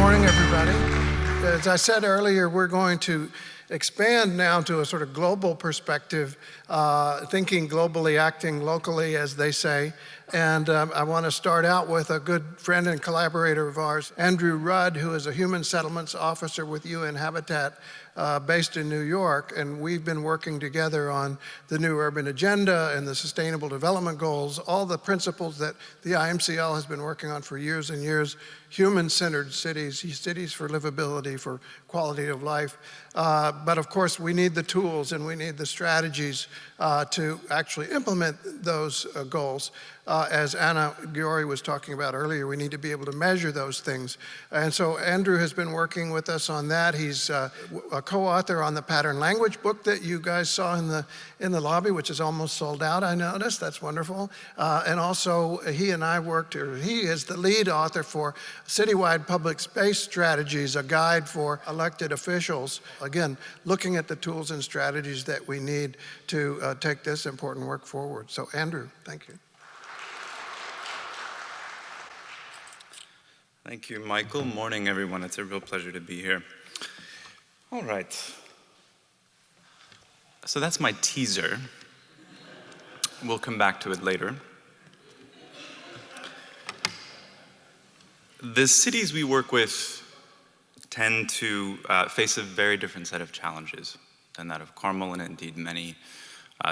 morning, everybody. As I said earlier, we're going to expand now to a sort of global perspective, thinking globally, acting locally, as they say. And I want to start out with a good friend and collaborator of ours, Andrew Rudd, who is a Human Settlements Officer with UN Habitat based in New York. And we've been working together on the New Urban Agenda and the Sustainable Development Goals, all the principles that the IMCL has been working on for years and years, human-centered cities, cities for livability, for quality of life. But of course, we need the tools and we need the strategies to actually implement those goals. As Anna Giori was talking about earlier, we need to be able to measure those things. And so Andrew has been working with us on that. He's a co-author on the pattern language book that you guys saw in the lobby, which is almost sold out, I noticed. That's wonderful. And also, he and I worked, or he is the lead author for Citywide Public Space Strategies, a guide for elected officials. Again, looking at the tools and strategies that we need to take this important work forward. So Andrew, thank you. Thank you, Michael. Morning, everyone. It's a real pleasure to be here. All right. So that's my teaser. We'll come back to it later. The cities we work with tend to face a very different set of challenges than that of Carmel and indeed many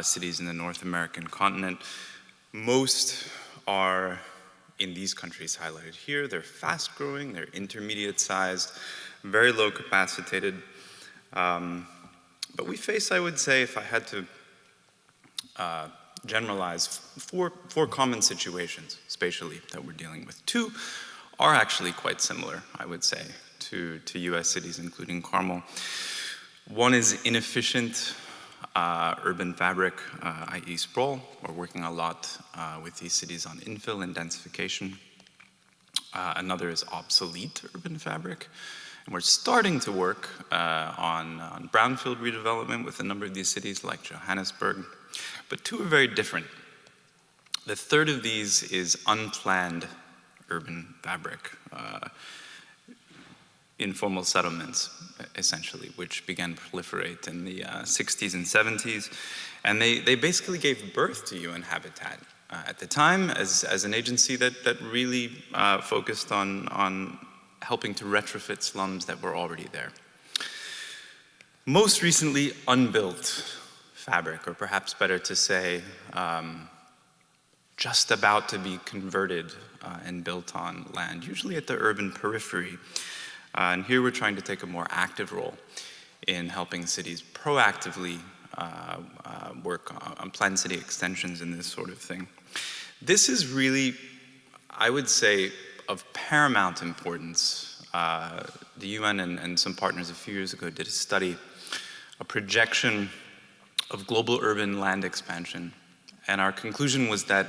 cities in the North American continent. Most are in these countries highlighted here. They're fast growing, they're intermediate sized, very low capacitated. But we face, I would say, if I had to generalize, four common situations spatially that we're dealing with. Two are actually quite similar, I would say, to US cities, including Carmel. One is inefficient urban fabric, i.e. sprawl. We're working a lot with these cities on infill and densification. Another is obsolete urban fabric. And we're starting to work on brownfield redevelopment with a number of these cities like Johannesburg. But two are very different. The third of these is unplanned urban fabric. Informal settlements, essentially, which began to proliferate in the 60s and 70s. And they basically gave birth to UN Habitat at the time as an agency that really focused on helping to retrofit slums that were already there. Most recently, unbuilt fabric, or perhaps better to say, just about to be converted and built on land, usually at the urban periphery. And here we're trying to take a more active role in helping cities proactively work on planned city extensions and this sort of thing. This is really, I would say, of paramount importance. The UN and some partners a few years ago did a study, a projection of global urban land expansion. And our conclusion was that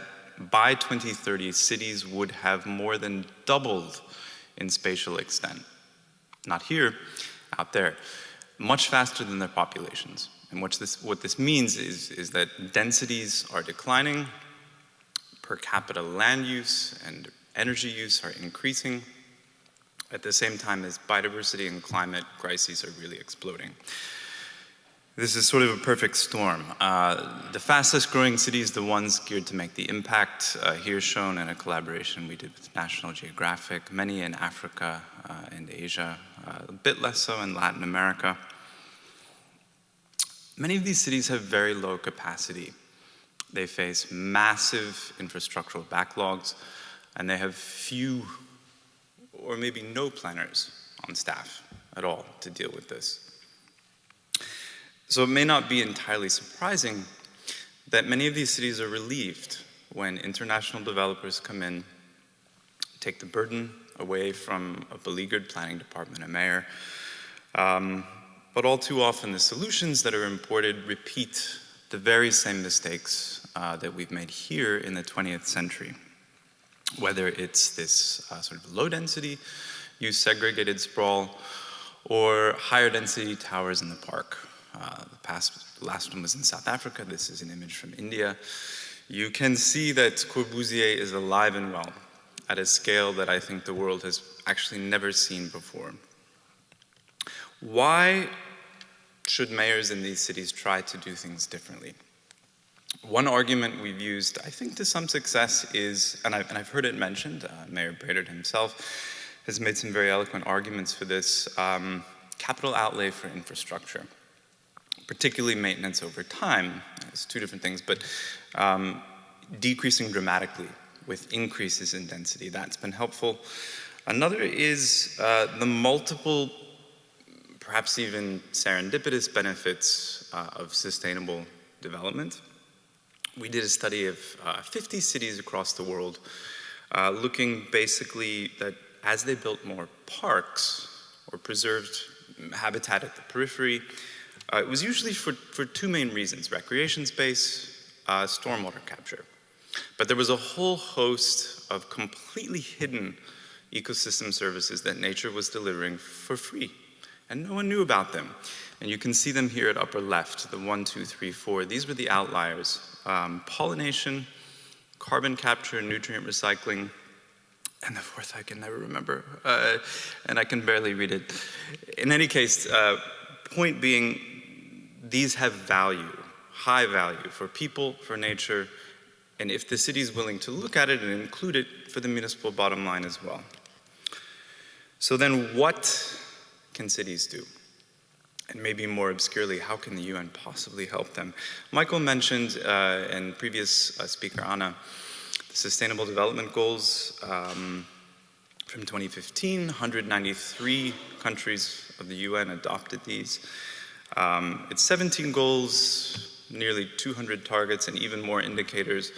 by 2030, cities would have more than doubled in spatial extent. Not here, out there, much faster than their populations. And what this means is that densities are declining, per capita land use and energy use are increasing, at the same time as biodiversity and climate crises are really exploding. This is sort of a perfect storm. The fastest growing cities, the ones geared to make the impact, here shown in a collaboration we did with National Geographic, many in Africa and Asia, a bit less so in Latin America. Many of these cities have very low capacity. They face massive infrastructural backlogs, and they have few or maybe no planners on staff at all to deal with this. So it may not be entirely surprising that many of these cities are relieved when international developers come in, take the burden away from a beleaguered planning department and mayor. But all too often the solutions that are imported repeat the very same mistakes that we've made here in the 20th century. Whether it's this sort of low density, use segregated sprawl, or higher density towers in the park. The last one was in South Africa. This is an image from India. You can see that Corbusier is alive and well at a scale that I think the world has actually never seen before. Why should mayors in these cities try to do things differently? One argument we've used, I think to some success, is, and I've heard it mentioned, Mayor Brainerd himself has made some very eloquent arguments for this, capital outlay for infrastructure, particularly maintenance over time. It's two different things, but decreasing dramatically with increases in density. That's been helpful. Another is the multiple, perhaps even serendipitous benefits of sustainable development. We did a study of 50 cities across the world, looking basically that as they built more parks or preserved habitat at the periphery, it was usually for two main reasons: recreation space, stormwater capture. But there was a whole host of completely hidden ecosystem services that nature was delivering for free, and no one knew about them. And you can see them here at upper left, the 1, 2, 3, 4. These were the outliers: pollination, carbon capture, nutrient recycling, and the fourth I can never remember, and I can barely read it. In any case, point being, these have value, high value for people, for nature, and if the city is willing to look at it and include it, for the municipal bottom line as well. So then what can cities do? And maybe more obscurely, how can the UN possibly help them? Michael mentioned, and previous speaker Anna, the Sustainable Development Goals from 2015. 193 countries of the UN adopted these. It's 17 goals, nearly 200 targets, and even more indicators.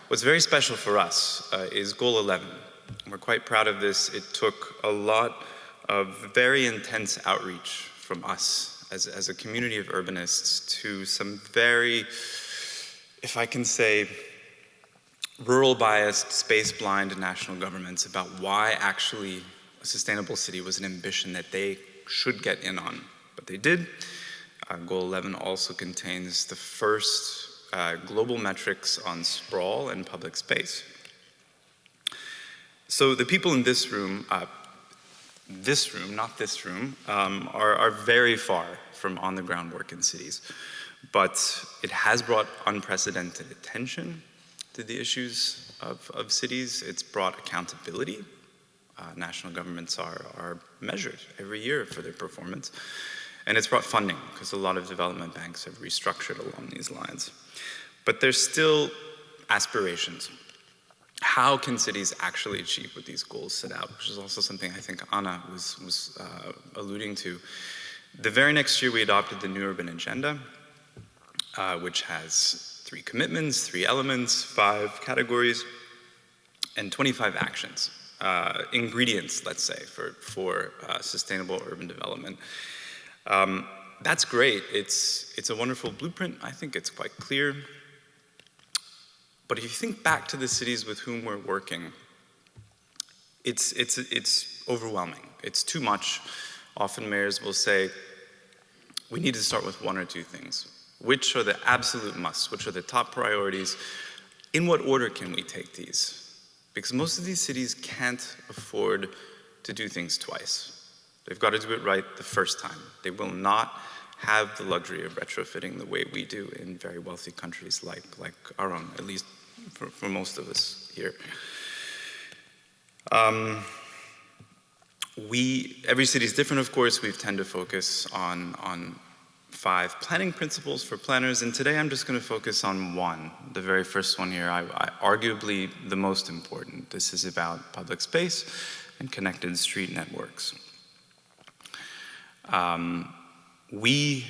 What's very special for us is goal 11. We're quite proud of this. It took a lot of very intense outreach from us as a community of urbanists to some very, if I can say, rural-biased, space-blind national governments about why actually a sustainable city was an ambition that they should get in on. But they did. Goal 11 also contains the first global metrics on sprawl and public space. So the people in this room, not this room, are very far from on-the-ground work in cities. But it has brought unprecedented attention to the issues of cities. It's brought accountability. National governments are measured every year for their performance. And it's brought funding, because a lot of development banks have restructured along these lines. But there's still aspirations. How can cities actually achieve what these goals set out? Which is also something I think Anna was alluding to. The very next year we adopted the New Urban Agenda, which has 3 commitments, 3 elements, 5 categories, and 25 actions. Ingredients, let's say, for sustainable urban development. That's great. It's a wonderful blueprint. I think it's quite clear. But if you think back to the cities with whom we're working, it's overwhelming. It's too much. Often mayors will say, we need to start with 1 or 2 things. Which are the absolute musts? Which are the top priorities? In what order can we take these? Because most of these cities can't afford to do things twice. They've got to do it right the first time. They will not have the luxury of retrofitting the way we do in very wealthy countries like our own, at least for most of us here. Every city is different, of course. We tend to focus on 5 planning principles for planners, and today I'm just going to focus on 1, the very first one here, arguably the most important. This is about public space and connected street networks. We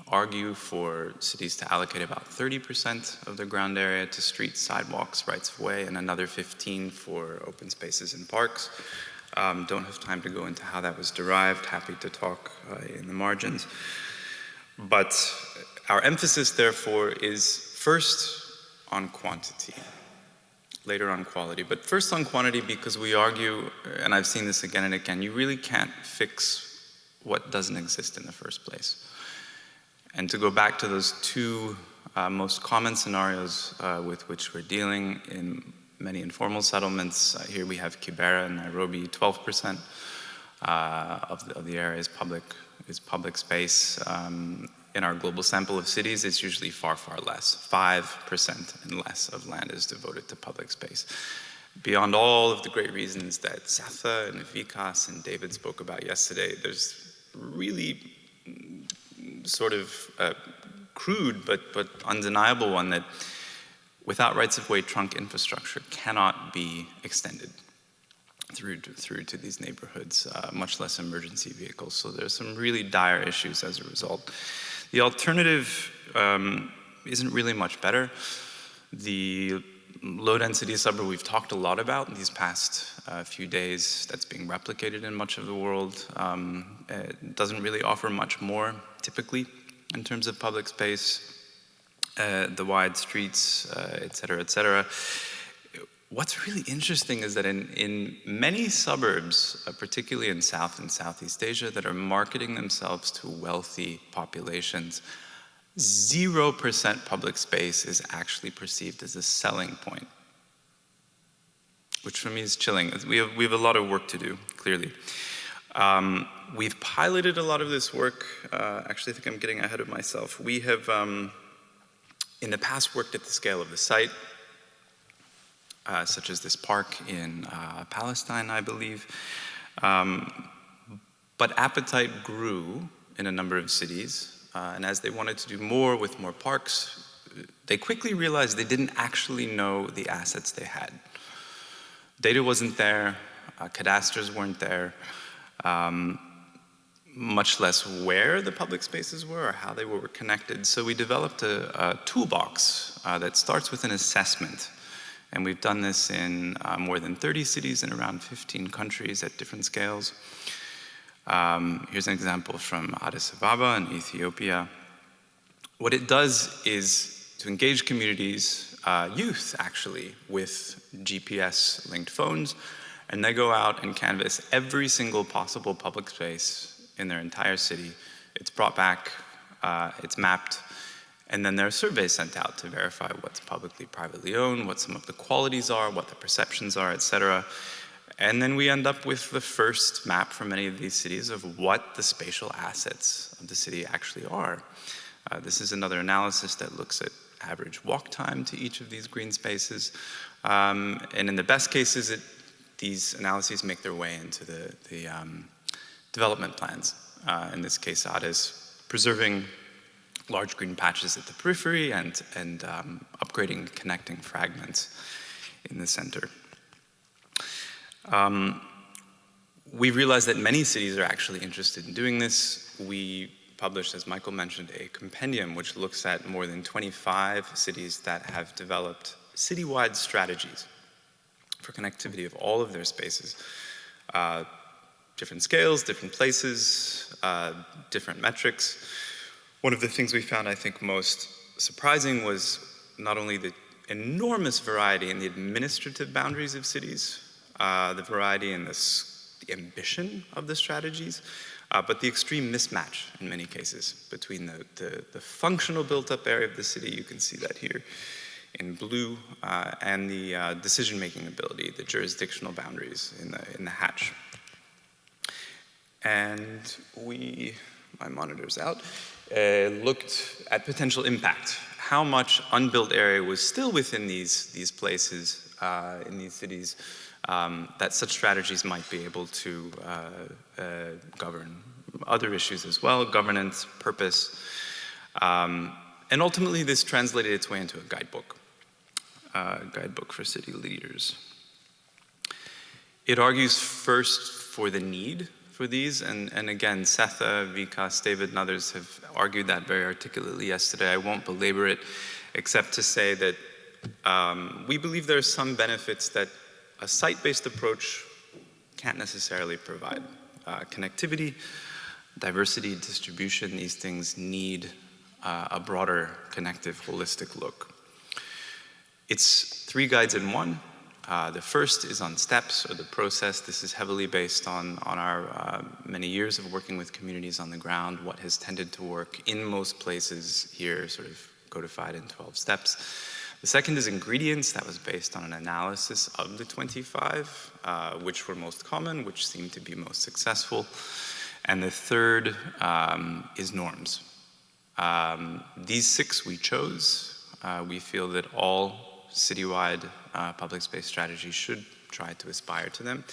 argue for cities to allocate about 30% of their ground area to streets, sidewalks, rights of way, and another 15% for open spaces and parks. Don't have time to go into how that was derived. Happy to talk in the margins. But our emphasis, therefore, is first on quantity, later on quality. But first on quantity because we argue, and I've seen this again and again, you really can't fix what doesn't exist in the first place. And to go back to those 2 most common scenarios with which we're dealing, in many informal settlements. Here we have Kibera and Nairobi, 12% of the area is public space. In our global sample of cities, it's usually far, far less. 5% and less of land is devoted to public space. Beyond all of the great reasons that Satha and Vikas and David spoke about yesterday, there's really sort of a crude but undeniable one that without rights-of-way trunk infrastructure cannot be extended through to these neighborhoods, much less emergency vehicles. So there's some really dire issues as a result. The alternative isn't really much better. The low-density suburb we've talked a lot about in these past few days, that's being replicated in much of the world. It doesn't really offer much more, typically, in terms of public space, the wide streets, et cetera, et cetera. What's really interesting is that in many suburbs, particularly in South and Southeast Asia, that are marketing themselves to wealthy populations, 0% public space is actually perceived as a selling point, which for me is chilling. We have a lot of work to do, clearly. We've piloted a lot of this work. Actually, I think I'm getting ahead of myself. We have, in the past, worked at the scale of the site, such as this park in Palestine, I believe. But appetite grew in a number of cities. And as they wanted to do more with more parks, they quickly realized they didn't actually know the assets they had. Data wasn't there, cadastres weren't there, much less where the public spaces were or how they were connected. So we developed a toolbox that starts with an assessment. And we've done this in more than 30 cities in around 15 countries at different scales. Here's an example from Addis Ababa in Ethiopia. What it does is to engage communities, youth actually, with GPS-linked phones, and they go out and canvass every single possible public space in their entire city. It's brought back, it's mapped, and then there are surveys sent out to verify what's publicly, privately owned, what some of the qualities are, what the perceptions are, et cetera. And then we end up with the first map for many of these cities of what the spatial assets of the city actually are. This is another analysis that looks at average walk time to each of these green spaces. And in the best cases, these analyses make their way into the development plans. In this case, Addis, preserving large green patches at the periphery and upgrading connecting fragments in the center. We realized that many cities are actually interested in doing this. We published, as Michael mentioned, a compendium which looks at more than 25 cities that have developed citywide strategies for connectivity of all of their spaces. Different scales, different places, different metrics. One of the things we found, I think, most surprising was not only the enormous variety in the administrative boundaries of cities, the variety in the ambition of the strategies, but the extreme mismatch in many cases between the functional built-up area of the city, you can see that here in blue, and the decision-making ability, the jurisdictional boundaries in the hatch. And my monitor's out, looked at potential impact. How much unbuilt area was still within these places, in these cities, that such strategies might be able to govern. Other issues as well, governance, purpose. And ultimately, this translated its way into a guidebook for city leaders. It argues first for the need for these, and again, Setha, Vikas, David, and others have argued that very articulately yesterday. I won't belabor it, except to say that we believe there are some benefits that a site-based approach can't necessarily provide. Connectivity, diversity, distribution, these things need a broader, connective, holistic look. It's 3 guides in one. The first is on steps, or the process. This is heavily based on our many years of working with communities on the ground, what has tended to work in most places here, sort of codified in 12 steps. The second is ingredients. That was based on an analysis of the 25, which were most common, which seemed to be most successful. And the third is norms. These 6 we chose. We feel that all citywide public space strategies should try to aspire to them.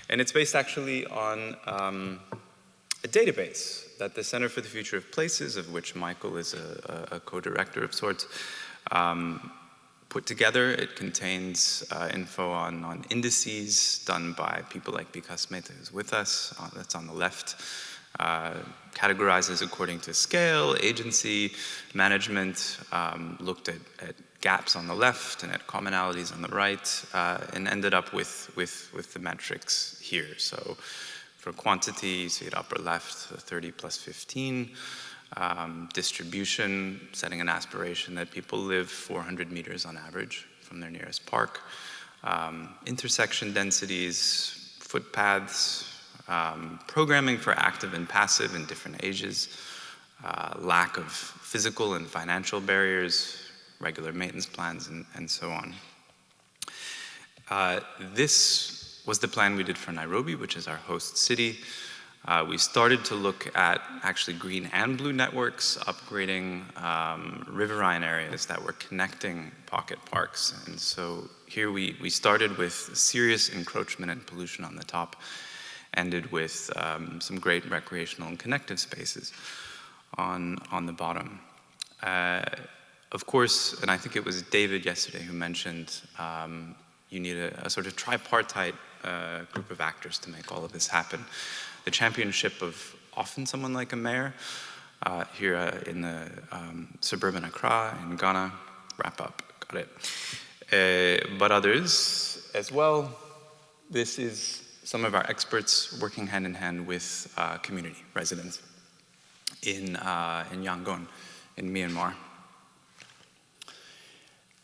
And it's based actually on a database that the Center for the Future of Places, of which Michael is a co-director of sorts, put together. It contains info on indices done by people like Bikas Mehta, who's with us, that's on the left, categorizes according to scale, agency, management, looked at gaps on the left and at commonalities on the right, and ended up with the metrics here. So for quantity, you see it upper left, 30 plus 15. Distribution, setting an aspiration that people live 400 meters on average from their nearest park. Intersection densities, footpaths, programming for active and passive in different ages, lack of physical and financial barriers, regular maintenance plans, and so on. This was the plan we did for Nairobi, which is our host city. We started to look at actually green and blue networks, upgrading riverine areas that were connecting pocket parks. And so here we started with serious encroachment and pollution on the top, ended with some great recreational and connective spaces on the bottom. Of course, and I think it was David yesterday who mentioned you need a sort of tripartite group of actors to make all of this happen. The championship of often someone like a mayor here in the suburban Accra in Ghana, wrap up, got it. But others as well. This is some of our experts working hand in hand with community residents in Yangon, in Myanmar.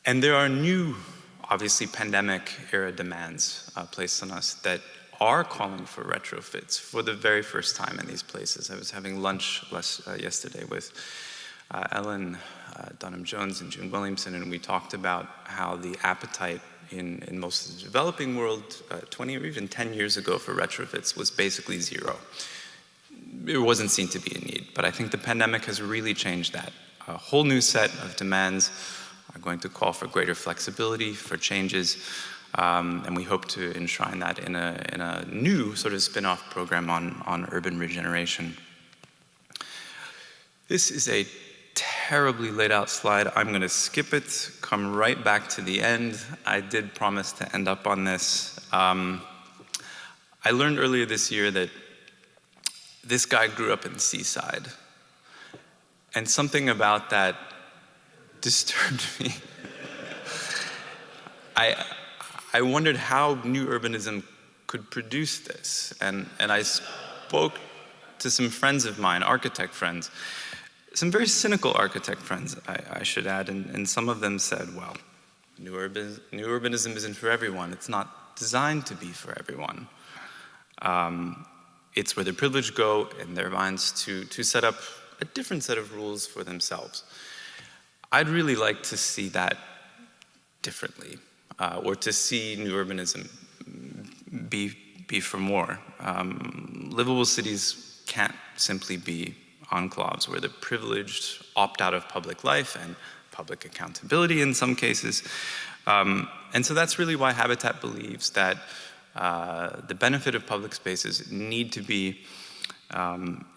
And there are new, obviously pandemic era demands placed on us that are calling for retrofits for the very first time in these places. I was having lunch yesterday with Ellen Dunham-Jones and June Williamson, and we talked about how the appetite in most of the developing world 20 or even 10 years ago for retrofits was basically zero. It wasn't seen to be a need, but I think the pandemic has really changed that. A whole new set of demands are going to call for greater flexibility, for changes, and we hope to enshrine that in a new sort of spin-off program on urban regeneration. This is a terribly laid out slide. I'm going to skip it, come right back to the end. I did promise to end up on this. I learned earlier this year that this guy grew up in Seaside, and something about that disturbed me. I wondered how new urbanism could produce this, and I spoke to some friends of mine, architect friends, some very cynical architect friends, I should add, and some of them said, well, new urbanism isn't for everyone. It's not designed to be for everyone. It's where the privileged go in their minds to set up a different set of rules for themselves. I'd really like to see that differently, or to see new urbanism be for more. Livable cities can't simply be enclaves where the privileged opt out of public life and public accountability in some cases. And so that's really why Habitat believes that the benefit of public spaces need to be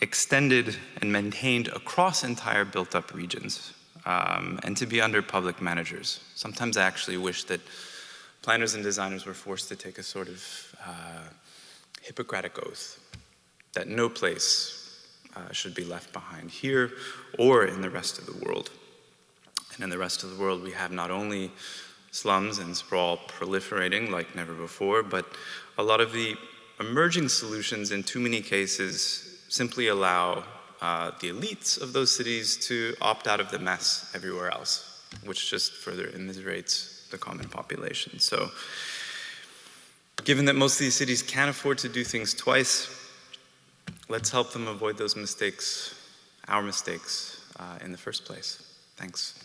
extended and maintained across entire built-up regions, and to be under public managers. Sometimes I actually wish that planners and designers were forced to take a sort of Hippocratic oath that no place should be left behind here or in the rest of the world. And in the rest of the world, we have not only slums and sprawl proliferating like never before, but a lot of the emerging solutions in too many cases simply allow the elites of those cities to opt out of the mess everywhere else, which just further immiserates the common population. So given that most of these cities can't afford to do things twice, let's help them avoid those mistakes, our mistakes, in the first place. Thanks.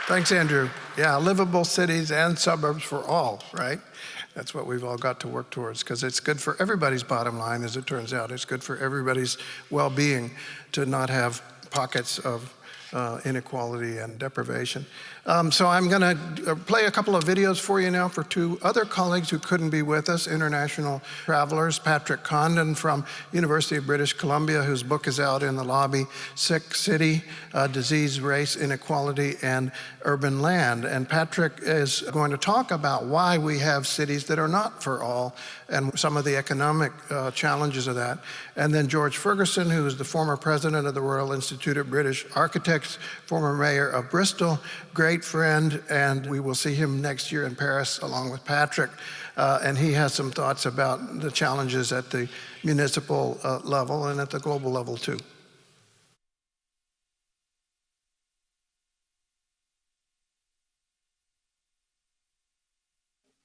Thanks, Andrew. Yeah, livable cities and suburbs for all, right? That's what we've all got to work towards, because it's good for everybody's bottom line, as it turns out. It's good for everybody's well-being to not have pockets of inequality and deprivation. So I'm going to play a couple of videos for you now for two other colleagues who couldn't be with us, international travelers. Patrick Condon from University of British Columbia, whose book is out in the lobby, Sick City, Disease, Race, Inequality, and Urban Land. And Patrick is going to talk about why we have cities that are not for all and some of the economic challenges of that. And then George Ferguson, who is the former president of the Royal Institute of British Architects, former mayor of Bristol, great friend, and we will see him next year in Paris along with Patrick. And he has some thoughts about the challenges at the municipal level and at the global level too.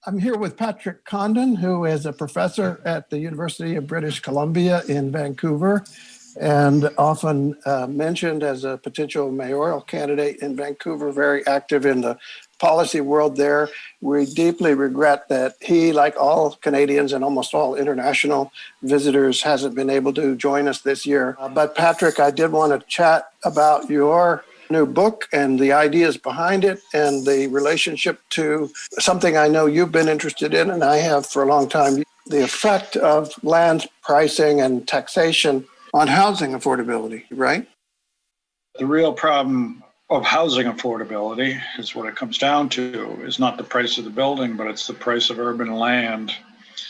I'm here with Patrick Condon, who is a professor at the University of British Columbia in Vancouver and often mentioned as a potential mayoral candidate in Vancouver, very active in the policy world there. We deeply regret that he, like all Canadians and almost all international visitors, hasn't been able to join us this year. But Patrick, I did want to chat about your new book and the ideas behind it and the relationship to something I know you've been interested in, and I have for a long time, the effect of land pricing and taxation on housing affordability, right? The real problem of housing affordability is what it comes down to is not the price of the building, but it's the price of urban land.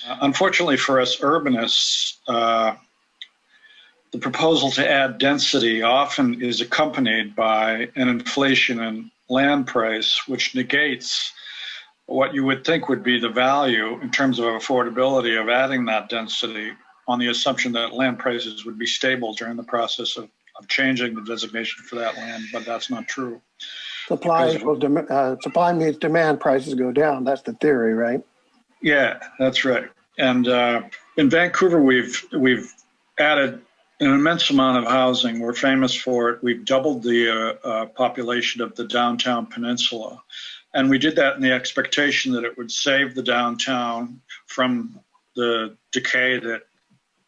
Unfortunately for us urbanists, the proposal to add density often is accompanied by an inflation in land price, which negates what you would think would be the value in terms of affordability of adding that density on the assumption that land prices would be stable during the process of changing the designation for that land, but that's not true. Supply means demand, prices go down. That's the theory, right? Yeah, that's right. And in Vancouver, we've added an immense amount of housing. We're famous for it. We've doubled the population of the downtown peninsula. And we did that in the expectation that it would save the downtown from the decay that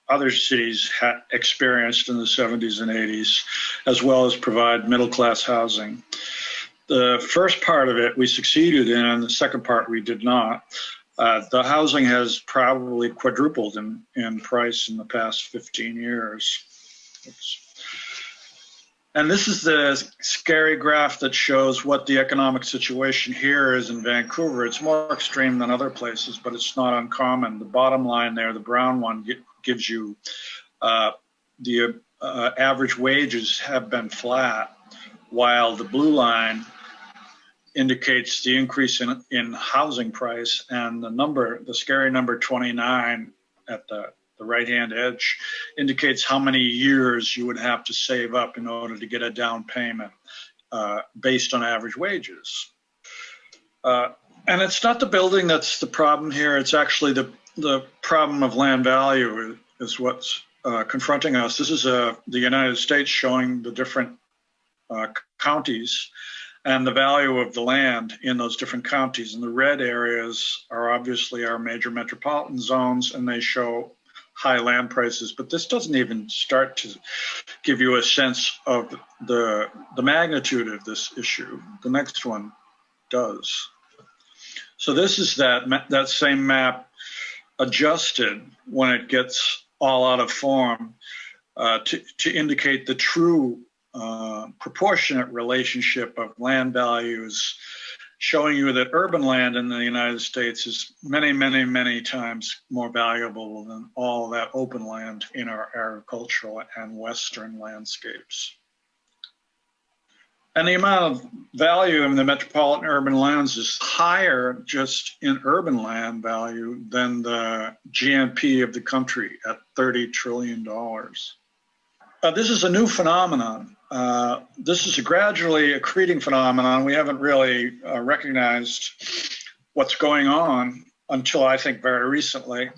other cities had experienced in the 70s and 80s, as well as provide middle-class housing. The first part of it we succeeded in, and the second part we did not. The housing has probably quadrupled in price in the past 15 years. And this is the scary graph that shows what the economic situation here is in Vancouver. It's more extreme than other places, but it's not uncommon. The bottom line there, the brown one, gives you the average wages have been flat, while the blue line indicates the increase in housing price, and the scary number 29 at the right-hand edge indicates how many years you would have to save up in order to get a down payment based on average wages. And it's not the building that's the problem here. It's actually the problem of land value is what's confronting us. This is the United States showing the different counties and the value of the land in those different counties. And the red areas are obviously our major metropolitan zones, and they show high land prices. But this doesn't even start to give you a sense of the magnitude of this issue. The next one does. So this is that same map adjusted when it gets all out of form to indicate the true proportionate relationship of land values, showing you that urban land in the United States is many, many, many times more valuable than all that open land in our agricultural and Western landscapes. And the amount of value in the metropolitan urban lands is higher just in urban land value than the GNP of the country at $30 trillion. This is a new phenomenon. This is a gradually accreting phenomenon. We haven't really recognized what's going on until I think very recently.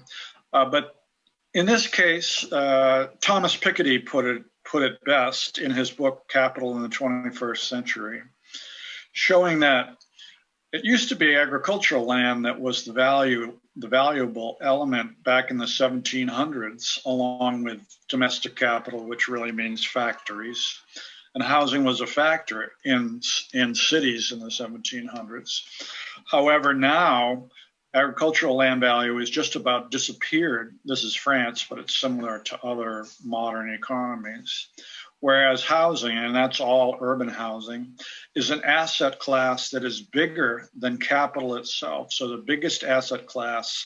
But in this case, Thomas Piketty put it best in his book, Capital in the 21st Century. showing that it used to be agricultural land that was the valuable element back in the 1700s, along with domestic capital, which really means factories. And housing was a factor in cities in the 1700s. However, now agricultural land value is just about disappeared. This is France, but it's similar to other modern economies. Whereas housing, and that's all urban housing, is an asset class that is bigger than capital itself. So the biggest asset class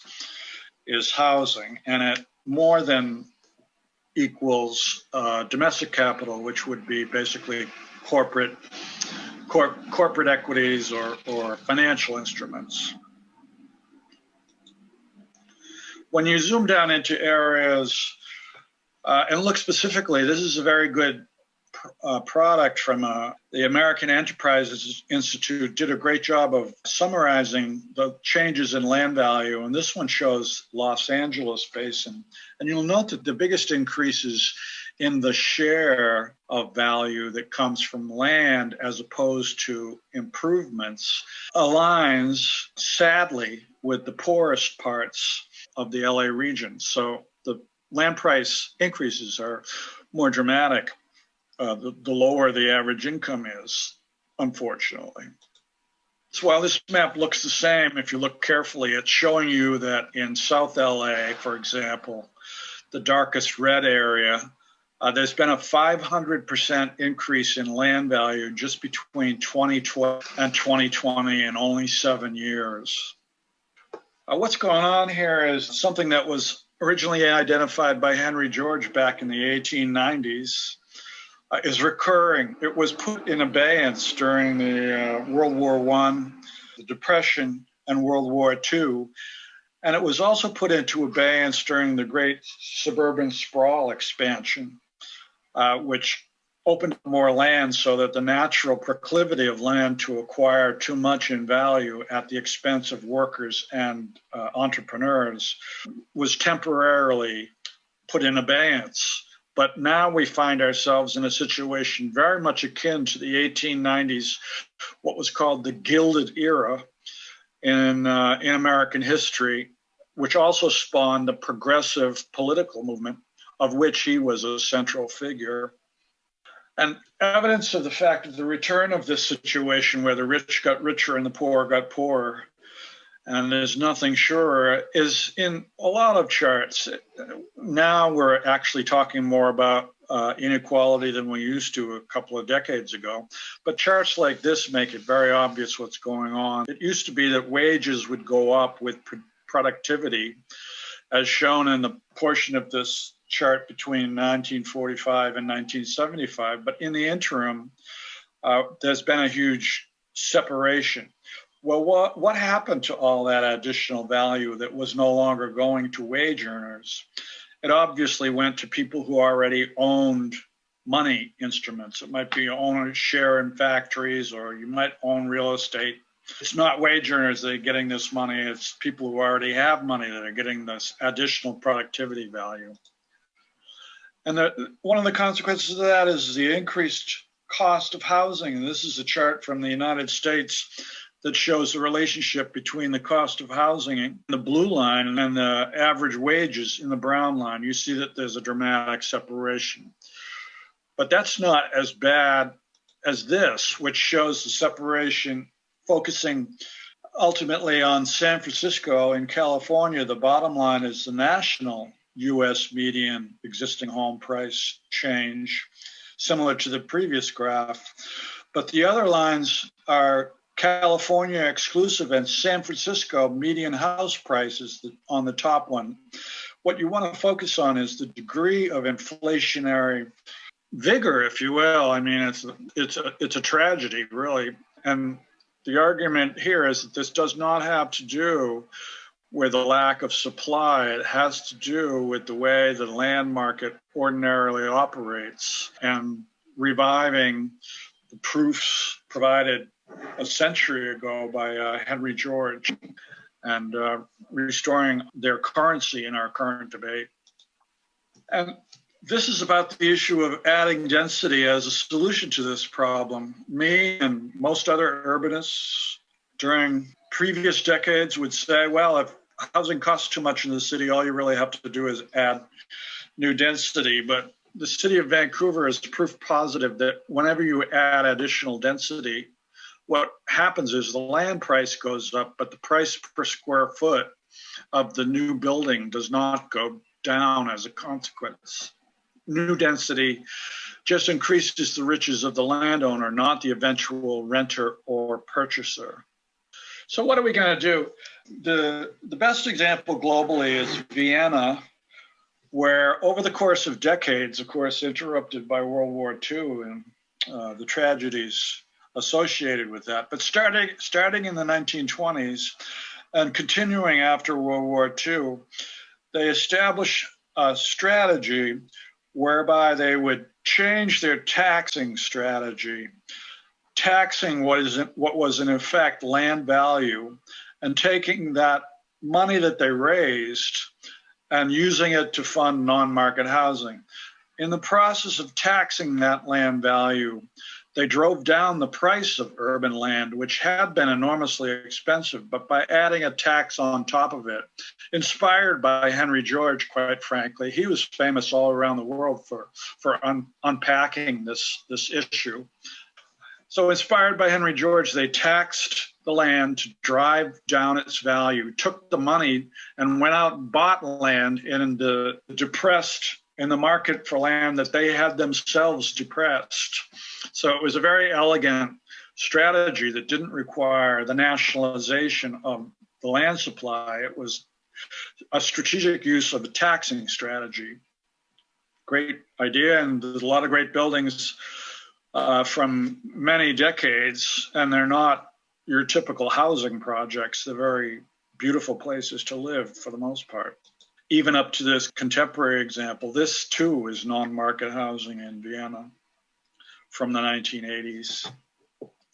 is housing, and it more than equals domestic capital, which would be basically corporate equities or financial instruments. When you zoom down into areas and look specifically, this is a very good product from the American Enterprise Institute, did a great job of summarizing the changes in land value. And this one shows Los Angeles Basin. And you'll note that the biggest increases in the share of value that comes from land as opposed to improvements aligns, sadly, with the poorest parts of the LA region. So the land price increases are more dramatic the lower the average income is, unfortunately. So while this map looks the same, if you look carefully, it's showing you that in South LA, for example, the darkest red area, there's been a 500% increase in land value just between 2012 and 2020 in only 7 years. What's going on here is something that was originally identified by Henry George back in the 1890s. Is recurring. It was put in abeyance during the World War I, the Depression, and World War II. And it was also put into abeyance during the great suburban sprawl expansion, which opened more land so that the natural proclivity of land to acquire too much in value at the expense of workers and entrepreneurs was temporarily put in abeyance. But now we find ourselves in a situation very much akin to the 1890s, what was called the Gilded Era in American history, which also spawned the progressive political movement, of which he was a central figure. And evidence of the fact of the return of this situation where the rich got richer and the poor got poorer, and there's nothing surer, is in a lot of charts. Now we're actually talking more about inequality than we used to a couple of decades ago. But charts like this make it very obvious what's going on. It used to be that wages would go up with productivity, as shown in the portion of this chart between 1945 and 1975. But in the interim, there's been a huge separation. Well, what happened to all that additional value that was no longer going to wage earners? It obviously went to people who already owned money instruments. It might be own a share in factories, or you might own real estate. It's not wage earners that are getting this money. It's people who already have money that are getting this additional productivity value. And one of the consequences of that is the increased cost of housing. And this is a chart from the United States that shows the relationship between the cost of housing in the blue line and the average wages in the brown line. You see that there's a dramatic separation. But that's not as bad as this, which shows the separation focusing ultimately on San Francisco in California. The bottom line is the national U.S. median existing home price change, similar to the previous graph. But the other lines are California exclusive and San Francisco median house prices on the top one. What you want to focus on is the degree of inflationary vigor, if you will. I mean, it's a tragedy, really. And the argument here is that this does not have to do with a lack of supply. It has to do with the way the land market ordinarily operates, and reviving the proofs provided a century ago by Henry George, and restoring their currency in our current debate. And This is about the issue of adding density as a solution to this problem. Me and most other urbanists during previous decades would say, well, if housing costs too much in the city, all you really have to do is add new density. But the city of Vancouver is proof positive that whenever you add additional density, what happens is the land price goes up, but the price per square foot of the new building does not go down as a consequence. New density just increases the riches of the landowner, not the eventual renter or purchaser. So what are we going to do? The best example globally is Vienna, where over the course of decades, of course, interrupted by World War II and the tragedies associated with that, but starting in the 1920s and continuing after World War II, they established a strategy whereby they would change their taxing strategy, taxing what was in effect land value, and taking that money that they raised and using it to fund non-market housing. In the process of taxing that land value, they drove down the price of urban land, which had been enormously expensive, but by adding a tax on top of it, inspired by Henry George, quite frankly, he was famous all around the world for unpacking this issue. So inspired by Henry George, they taxed the land to drive down its value, took the money and went out and bought land in the market for land that they had themselves depressed. So it was a very elegant strategy that didn't require the nationalization of the land supply. It was a strategic use of a taxing strategy. Great idea, and there's a lot of great buildings from many decades, and they're not your typical housing projects. They're very beautiful places to live for the most part. Even up to this contemporary example, this too is non-market housing in Vienna from the 1980s.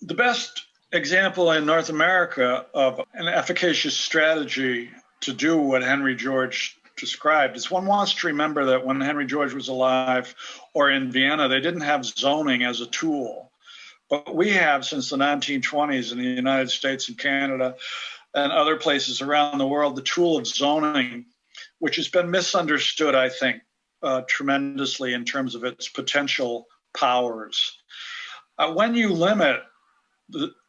The best example in North America of an efficacious strategy to do what Henry George described is one wants to remember that when Henry George was alive or in Vienna, they didn't have zoning as a tool. But we have since the 1920s in the United States and Canada and other places around the world, the tool of zoning, which has been misunderstood, I think, tremendously in terms of its potential powers. When you limit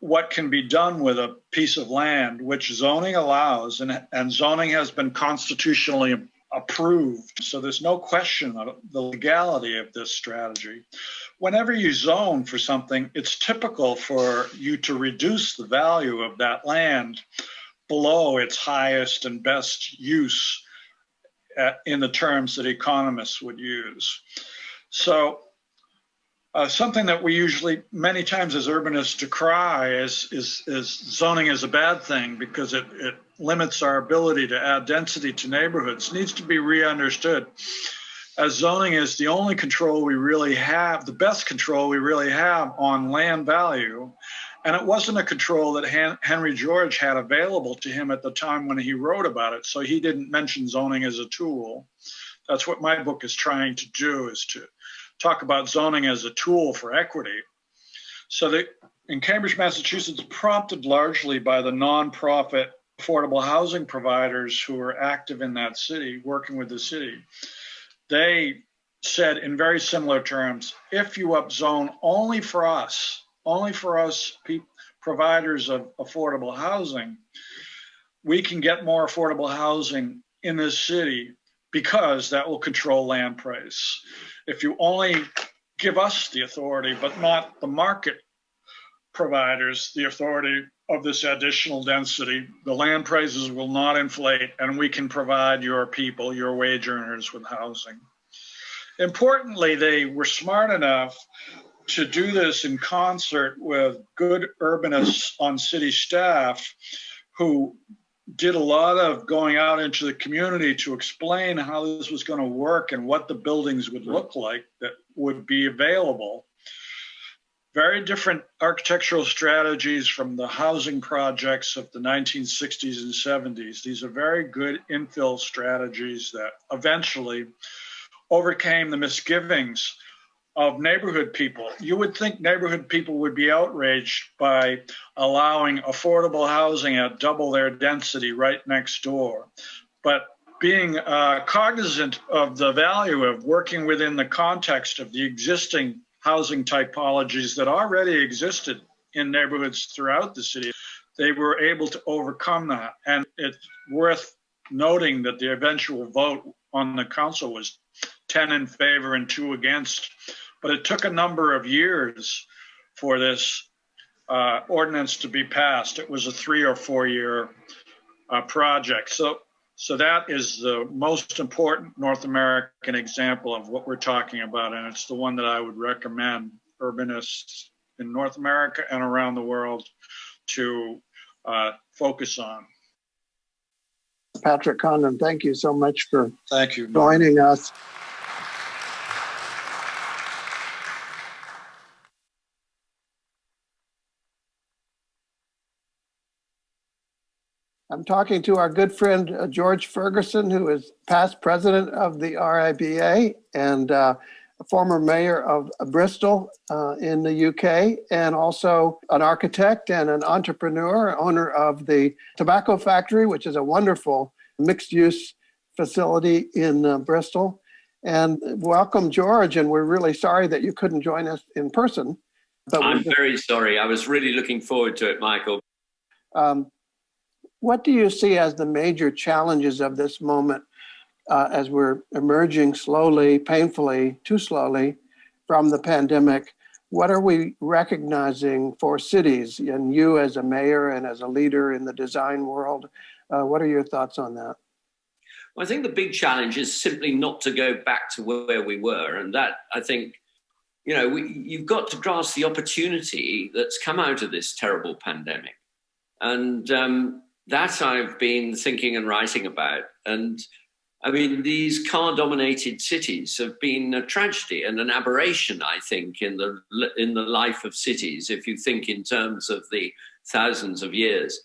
what can be done with a piece of land, which zoning allows, and zoning has been constitutionally approved, so there's no question of the legality of this strategy. Whenever you zone for something, it's typical for you to reduce the value of that land below its highest and best use in the terms that economists would use. So something that we usually, many times as urbanists, decry is zoning is a bad thing because it limits our ability to add density to neighborhoods, needs to be re-understood. As zoning is the only control we really have, the best control we really have on land value. And it wasn't a control that Henry George had available to him at the time when he wrote about it. So he didn't mention zoning as a tool. That's what my book is trying to do, is to talk about zoning as a tool for equity. So that in Cambridge, Massachusetts, prompted largely by the nonprofit affordable housing providers who are active in that city, working with the city, they said in very similar terms, if you upzone only for us providers of affordable housing, we can get more affordable housing in this city because that will control land price. If you only give us the authority, but not the market providers, the authority of this additional density, the land prices will not inflate and we can provide your people, your wage earners, with housing. Importantly, they were smart enough to do this in concert with good urbanists on city staff who did a lot of going out into the community to explain how this was going to work and what the buildings would look like that would be available. Very different architectural strategies from the housing projects of the 1960s and 70s. These are very good infill strategies that eventually overcame the misgivings of neighborhood people. You would think neighborhood people would be outraged by allowing affordable housing at double their density right next door. But being cognizant of the value of working within the context of the existing housing typologies that already existed in neighborhoods throughout the city, they were able to overcome that. And it's worth noting that the eventual vote on the council was 10 in favor and 2 against. But it took a number of years for this ordinance to be passed. It was a 3 or 4 year project. So that is the most important North American example of what we're talking about. And it's the one that I would recommend urbanists in North America and around the world to focus on. Patrick Condon, thank you so much for Thank you, joining us. I'm talking to our good friend, George Ferguson, who is past president of the RIBA and a former mayor of Bristol in the UK, and also an architect and an entrepreneur, owner of the Tobacco Factory, which is a wonderful mixed-use facility in Bristol. And welcome, George, and we're really sorry that you couldn't join us in person. But I'm very sorry. I was really looking forward to it, Michael. What do you see as the major challenges of this moment as we're emerging slowly, painfully, too slowly from the pandemic? What are we recognizing for cities, and you as a mayor and as a leader in the design world? What are your thoughts on that? Well, I think the big challenge is simply not to go back to where we were. And that, I think, you know, you've got to grasp the opportunity that's come out of this terrible pandemic. And that I've been thinking and writing about. And I mean, these car-dominated cities have been a tragedy and an aberration, I think, in the life of cities. If you think in terms of the thousands of years,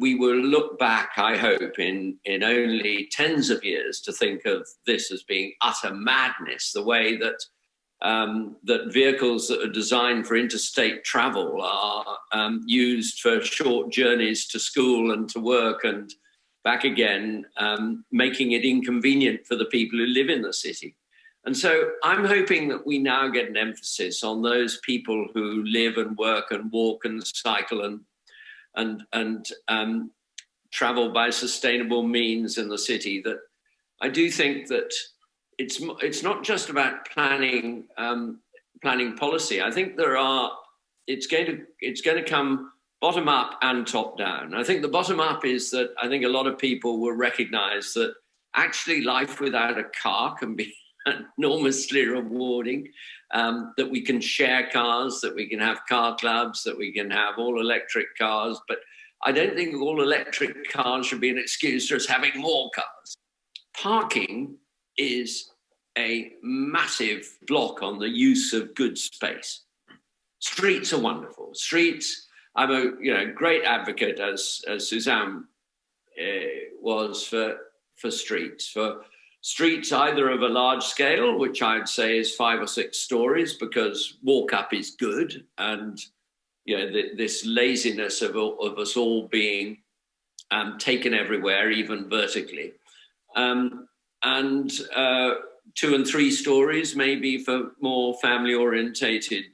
we will look back, I hope, in only tens of years to think of this as being utter madness, the way that that vehicles that are designed for interstate travel are used for short journeys to school and to work and back again, making it inconvenient for the people who live in the city. And so I'm hoping that we now get an emphasis on those people who live and work and walk and cycle and travel by sustainable means in the city. That I do think that it's not just about planning policy. I think it's going to come bottom up and top down. I think the bottom up is that I think a lot of people will recognize that actually life without a car can be enormously rewarding, that we can share cars, that we can have car clubs, that we can have all electric cars. But I don't think all electric cars should be an excuse for us having more cars. Parking is a massive block on the use of good space. Streets are wonderful. Streets, I'm a great advocate, as Suzanne was, for streets either of a large scale, which I'd say is 5 or 6 stories, because walk up is good, and this laziness of us all being taken everywhere, even vertically, and 2 and 3 stories maybe for more family orientated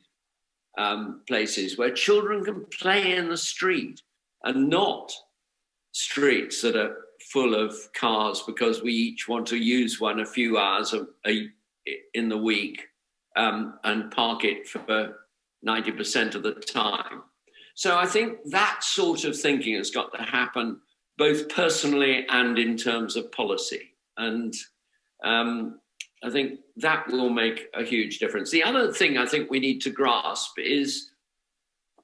places where children can play in the street, and not streets that are full of cars because we each want to use one a few hours in the week and park it for 90% of the time. So I think that sort of thinking has got to happen both personally and in terms of policy. And I think that will make a huge difference. The other thing I think we need to grasp is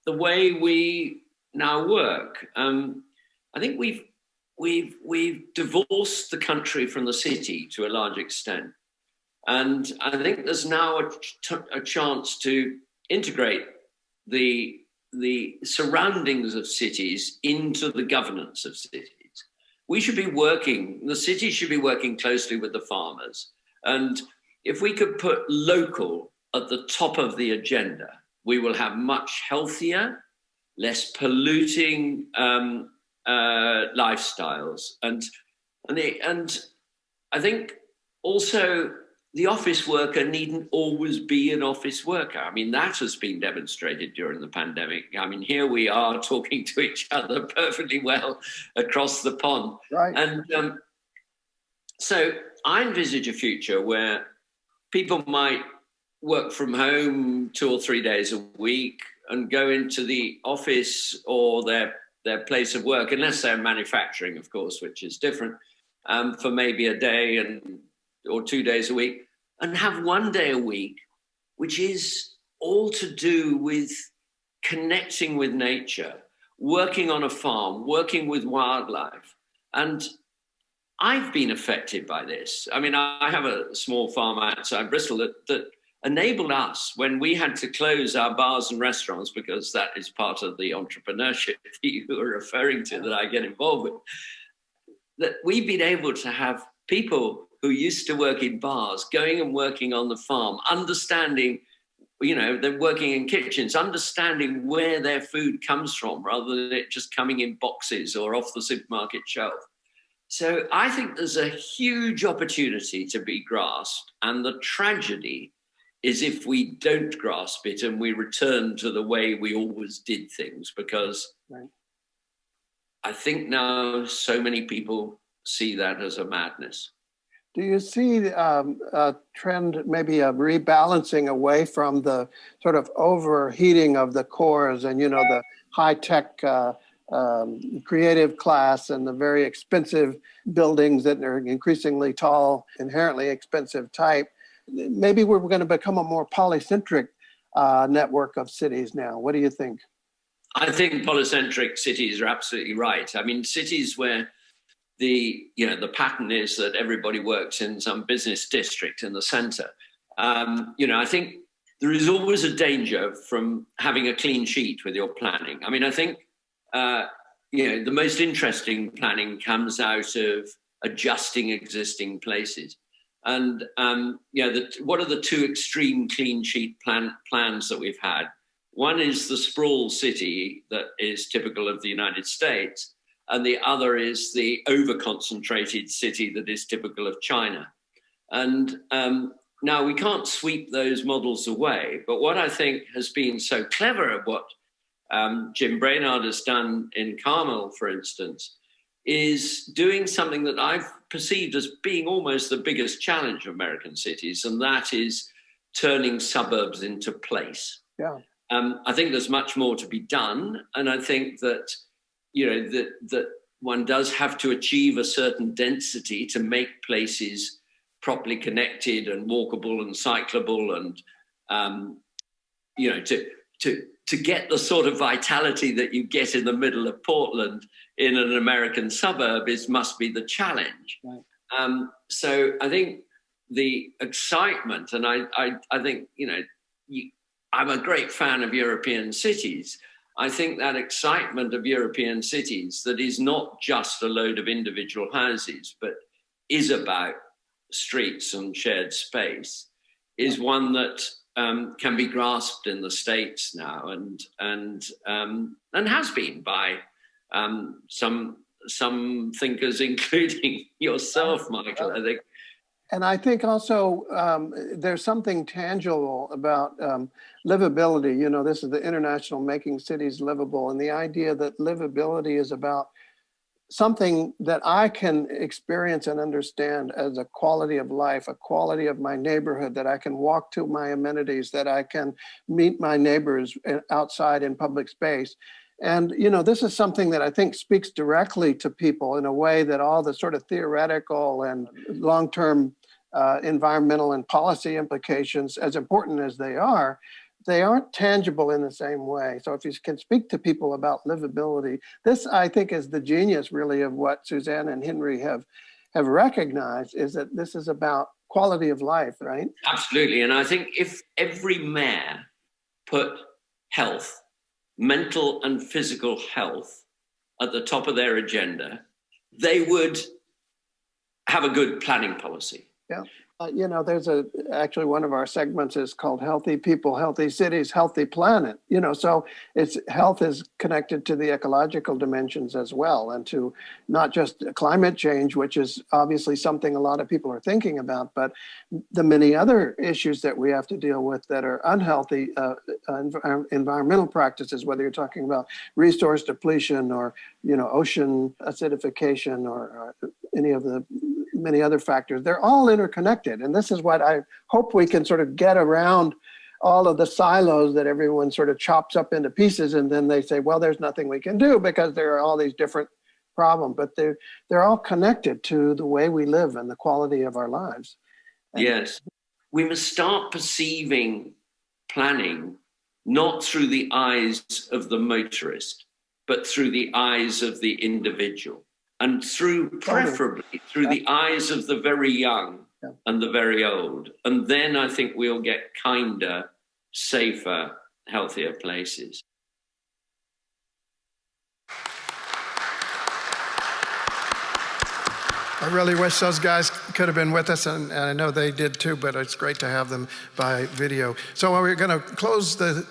the way we now work. I think we've divorced the country from the city to a large extent. And I think there's now a chance to integrate the surroundings of cities into the governance of cities. The city should be working closely with the farmers. And if we could put local at the top of the agenda, we will have much healthier, less polluting lifestyles. And I think also the office worker needn't always be an office worker. I mean, that has been demonstrated during the pandemic. I mean, here we are talking to each other perfectly well across the pond. Right. And so I envisage a future where people might work from home 2 or 3 days a week and go into the office or their place of work, unless they're manufacturing, of course, which is different, for maybe a day or 2 days a week, and have 1 day a week, which is all to do with connecting with nature, working on a farm, working with wildlife. And I've been affected by this. I mean, I have a small farm outside Bristol that enabled us, when we had to close our bars and restaurants, because that is part of the entrepreneurship you were referring to that I get involved with, that we've been able to have people who used to work in bars going and working on the farm, understanding, you know, they're working in kitchens, understanding where their food comes from rather than it just coming in boxes or off the supermarket shelf. So I think there's a huge opportunity to be grasped, and the tragedy is if we don't grasp it and we return to the way we always did things, because Right. I think now so many people see that as a madness. Do you see a trend, maybe a rebalancing away from the sort of overheating of the cores and, you know, the high-tech creative class and the very expensive buildings that are increasingly tall, inherently expensive type? Maybe we're going to become a more polycentric network of cities now. What do you think? I think polycentric cities are absolutely right. I mean, cities where the pattern is that everybody works in some business district in the center. I think there is always a danger from having a clean sheet with your planning. I mean, I think, the most interesting planning comes out of adjusting existing places. And, what are the two extreme clean sheet plans that we've had? One is the sprawl city that is typical of the United States, and the other is the over-concentrated city that is typical of China. And now we can't sweep those models away, but what I think has been so clever of what Jim Brainard has done in Carmel, for instance, is doing something that I've perceived as being almost the biggest challenge of American cities, and that is turning suburbs into place. Yeah. I think there's much more to be done, and I think that that one does have to achieve a certain density to make places properly connected and walkable and cyclable, and to get the sort of vitality that you get in the middle of Portland in an American suburb must be the challenge. Right. So I think the excitement, and I think, I'm a great fan of European cities. I think that excitement of European cities that is not just a load of individual houses, but is about streets and shared space, is one that can be grasped in the States now, and has been by some thinkers, including yourself, Michael, I think. And I think also there's something tangible about livability. This is the International Making Cities Livable, and the idea that livability is about something that I can experience and understand as a quality of life, a quality of my neighborhood, that I can walk to my amenities, that I can meet my neighbors outside in public space. And, this is something that I think speaks directly to people in a way that all the sort of theoretical and long-term environmental and policy implications, as important as they aren't tangible in the same way. So if you can speak to people about livability, this, I think, is the genius really of what Suzanne and Henry have recognized, is that this is about quality of life, right? Absolutely. And I think if every mayor put health, mental and physical health, at the top of their agenda, they would have a good planning policy. Yeah. There's actually one of our segments is called Healthy People, Healthy Cities, Healthy Planet. So health is connected to the ecological dimensions as well, and to not just climate change, which is obviously something a lot of people are thinking about, but the many other issues that we have to deal with that are unhealthy environmental practices, whether you're talking about resource depletion or, ocean acidification or any of the many other factors. They're all interconnected. And this is what I hope we can sort of get around all of the silos that everyone sort of chops up into pieces. And then they say, well, there's nothing we can do because there are all these different problems, but they're all connected to the way we live and the quality of our lives. Yes. We must start perceiving planning not through the eyes of the motorist, but through the eyes of the individual. And preferably through the eyes of the very young and the very old. And then I think we'll get kinder, safer, healthier places. I really wish those guys could have been with us, and I know they did too, but it's great to have them by video. So we're going to close the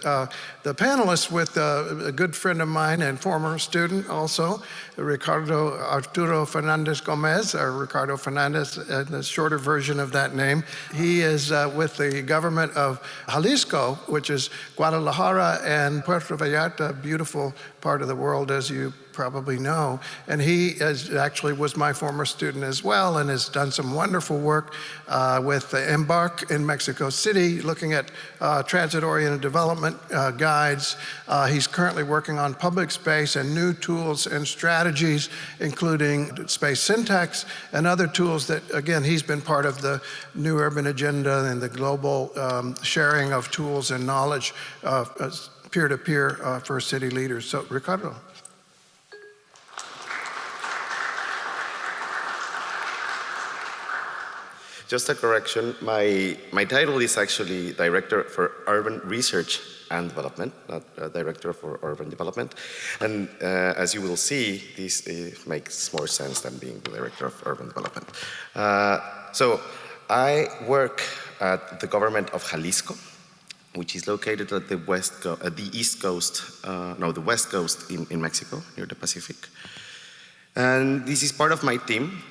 panelists with a good friend of mine and former student also, Ricardo Arturo Fernandez Gomez, or Ricardo Fernandez, the shorter version of that name. He is with the government of Jalisco, which is Guadalajara and Puerto Vallarta, beautiful part of the world, as you probably know. And he actually was my former student as well, and has done some wonderful work with Embark in Mexico City, looking at transit-oriented development guides. He's currently working on public space and new tools and strategies, including space syntax and other tools that, again, he's been part of the New Urban Agenda and the global sharing of tools and knowledge peer-to-peer for city leaders. So, Ricardo. Just a correction, my title is actually Director for Urban Research and Development, not Director for Urban Development. And as you will see, this makes more sense than being the Director of Urban Development. So I work at the government of Jalisco, which is located at the west coast in Mexico, near the Pacific. And this is part of my team,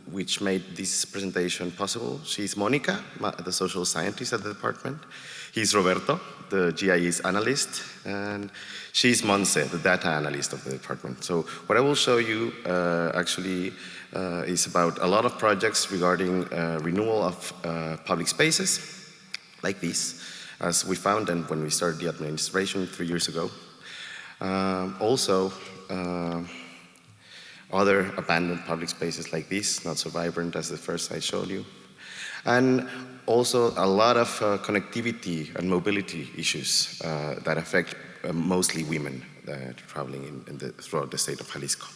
which made this presentation possible. She's Monica, the social scientist at the department. He's Roberto, the GIS analyst. And she's Monse, the data analyst of the department. So what I will show you actually is about a lot of projects regarding renewal of public spaces, like this, as we found them when we started the administration 3 years ago. Also, other abandoned public spaces like this, not so vibrant as the first I showed you. And also a lot of connectivity and mobility issues that affect mostly women traveling throughout the state of Jalisco.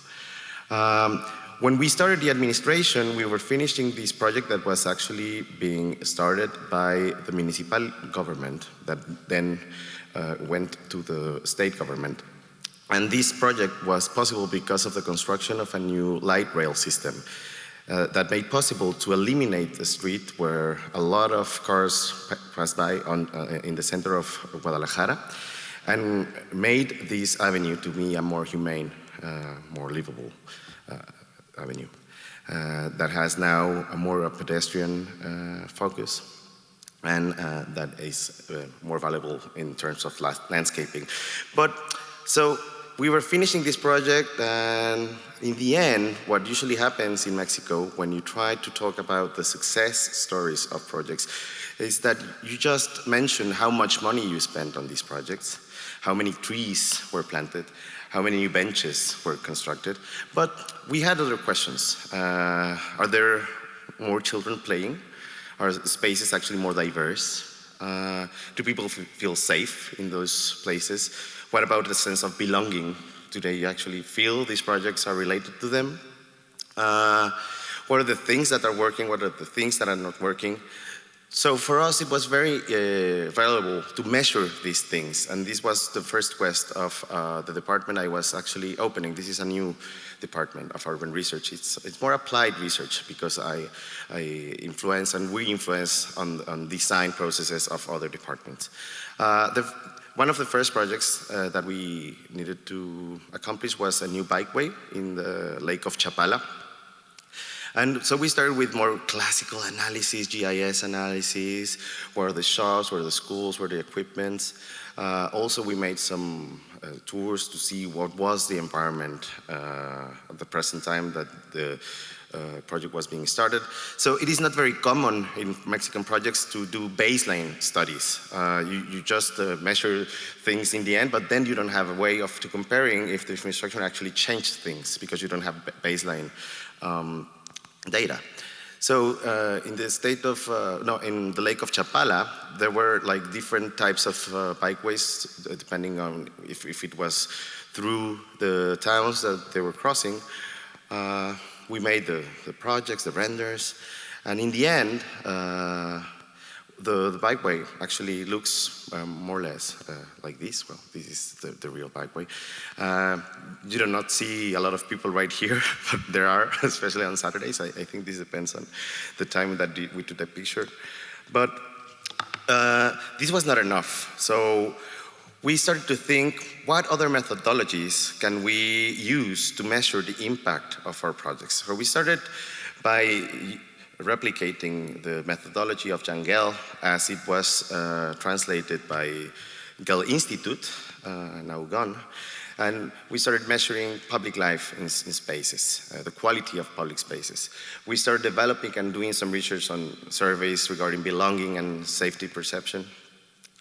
When we started the administration, we were finishing this project that was actually being started by the municipal government that then went to the state government. And this project was possible because of the construction of a new light rail system that made possible to eliminate the street where a lot of cars pass by in the center of Guadalajara, and made this avenue to be a more humane, more livable avenue that has now a more pedestrian focus, and that is more valuable in terms of landscaping. So we were finishing this project, and in the end, what usually happens in Mexico when you try to talk about the success stories of projects is that you just mention how much money you spent on these projects, how many trees were planted, how many new benches were constructed. But we had other questions. Are there more children playing? Are spaces actually more diverse? Do people feel safe in those places? What about the sense of belonging? Do they actually feel these projects are related to them? What are the things that are working? What are the things that are not working? So for us, it was very valuable to measure these things, and this was the first quest of the department I was actually opening. This is a new department of urban research. It's more applied research because I influence and we influence on design processes of other departments. One of the first projects that we needed to accomplish was a new bikeway in the Lake of Chapala. And so we started with more classical analysis, GIS analysis, where are the shops, where are the schools, where are the equipments. Also, we made some tours to see what was the environment at the present time that the project was being started. So it is not very common in Mexican projects to do baseline studies. You just measure things in the end, but then you don't have a way of comparing if the infrastructure actually changed things because you don't have baseline data. So in the state of, in the Lake of Chapala, there were like different types of bikeways depending on if it was through the towns that they were crossing. We made the projects, the renders, and in the end, the bikeway actually looks more or less like this. Well, this is the real bikeway. You do not see a lot of people right here, but there are, especially on Saturdays. I think this depends on the time that we took the picture. But this was not enough. So we started to think, what other methodologies can we use to measure the impact of our projects? So we started by replicating the methodology of Jan Gehl as it was translated by Gehl Institute, now gone. And we started measuring public life in spaces, the quality of public spaces. We started developing and doing some research on surveys regarding belonging and safety perception.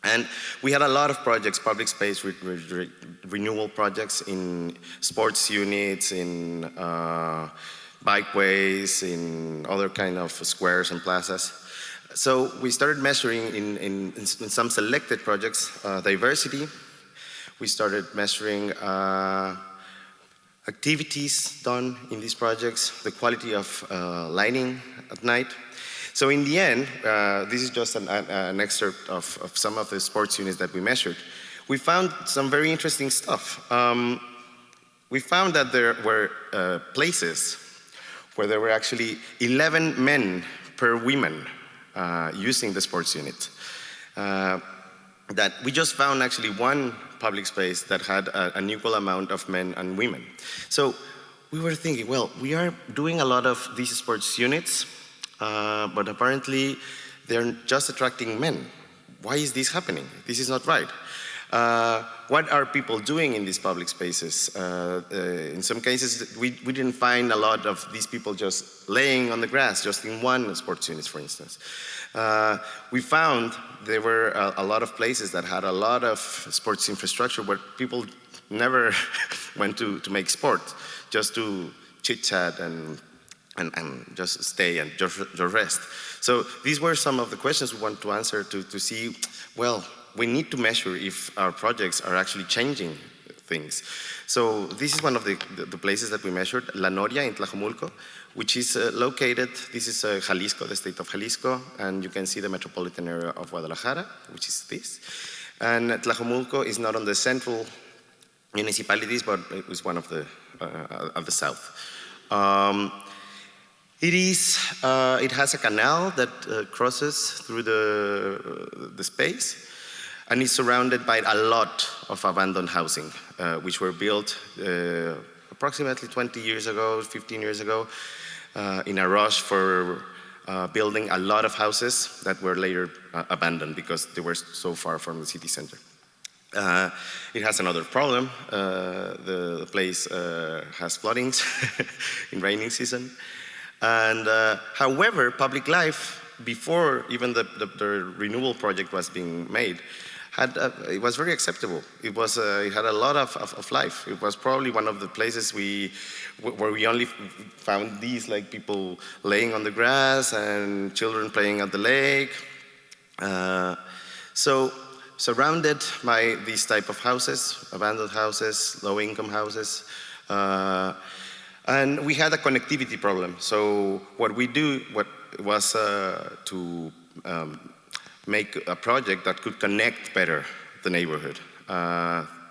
And we had a lot of projects, public space renewal projects in sports units, in bikeways, in other kind of squares and plazas. So we started measuring in some selected projects diversity. We started measuring activities done in these projects, the quality of lighting at night. So in the end, this is just an excerpt of some of the sports units that we measured. We found some very interesting stuff. We found that there were places where there were actually 11 men per woman using the sports unit. That we just found actually one public space that had an equal amount of men and women. So we were thinking, well, we are doing a lot of these sports units, but apparently they're just attracting men. Why is this happening? This is not right. What are people doing in these public spaces? In some cases, we didn't find a lot of these people just laying on the grass, just in one sports unit, for instance. We found there were a lot of places that had a lot of sports infrastructure where people never went to make sport, just to chit-chat and just stay and just rest. So these were some of the questions we want to answer to see, well, we need to measure if our projects are actually changing things. So this is one of the places that we measured, La Noria in Tlajomulco, which is located, this is Jalisco, the state of Jalisco, and you can see the metropolitan area of Guadalajara, which is this. And Tlajomulco is not on the central municipalities, but it was one of the south. It has a canal that crosses through the space, and it's surrounded by a lot of abandoned housing, which were built approximately 20 years ago, 15 years ago, in a rush for building a lot of houses that were later abandoned because they were so far from the city center. It has another problem. The place has floodings in rainy season. And however, public life, before even the renewal project was being made, it was very acceptable. It had a lot of life. It was probably one of the places where we only found these, like people laying on the grass and children playing at the lake. So surrounded by these type of houses, abandoned houses, low-income houses, and we had a connectivity problem. So what was to make a project that could connect better the neighborhood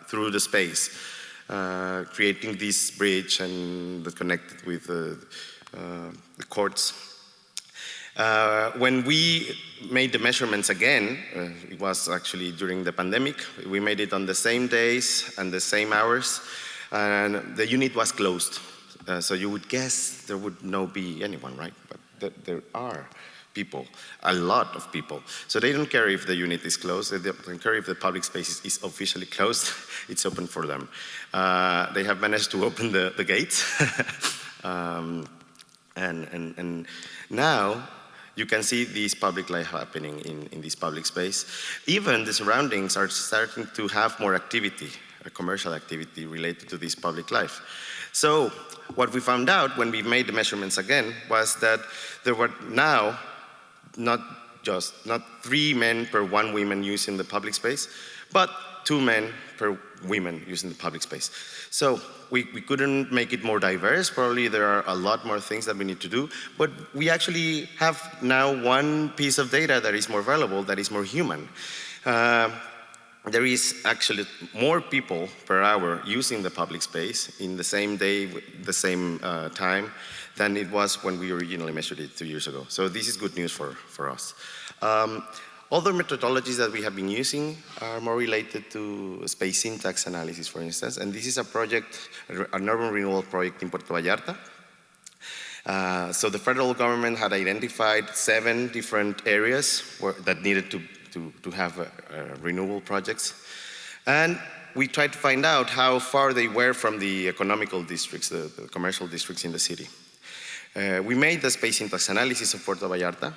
through the space, creating this bridge and that connected with the courts. When we made the measurements again, it was actually during the pandemic, we made it on the same days and the same hours, and the unit was closed. So you would guess there would not be anyone, right? But there are people, a lot of people. So they don't care if the unit is closed, they don't care if the public space is officially closed, it's open for them. They have managed to open the gates. And now you can see this public life happening in this public space. Even the surroundings are starting to have more activity, a commercial activity related to this public life. So what we found out when we made the measurements again was that there were now not 3 men per 1 woman using the public space, but 2 men per women using the public space. So we couldn't make it more diverse. Probably there are a lot more things that we need to do, but we actually have now one piece of data that is more valuable, that is more human. There is actually more people per hour using the public space in the same day, the same time, than it was when we originally measured it 2 years ago. So this is good news for us. Other methodologies that we have been using are more related to space syntax analysis, for instance, and this is a project, an urban renewal project in Puerto Vallarta. So the federal government had identified 7 different areas that needed to have renewal projects, and we tried to find out how far they were from the economical districts, the commercial districts in the city. We made the space syntax analysis of Puerto Vallarta,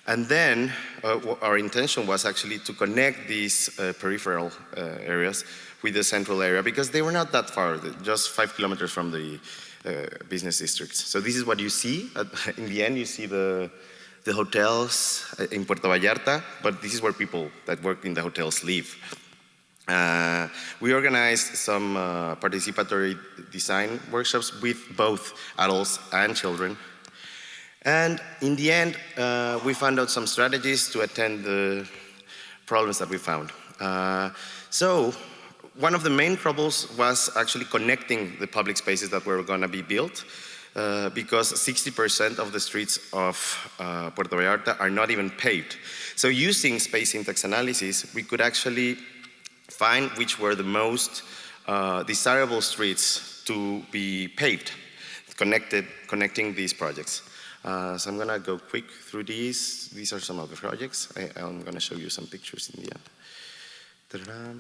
and then our intention was actually to connect these peripheral areas with the central area, because they were not that far, just 5 kilometers from the business districts. So this is what you see. In the end, you see the hotels in Puerto Vallarta, but this is where people that work in the hotels live. We organized some participatory design workshops with both adults and children. And in the end, we found out some strategies to attend the problems that we found. So one of the main troubles was actually connecting the public spaces that were going to be built, because 60% of the streets of Puerto Vallarta are not even paved. So using space syntax analysis, we could actually find which were the most desirable streets to be paved, connecting these projects. So I'm gonna go quick through these. These are some of the projects. I'm gonna show you some pictures in the end. Ta-da.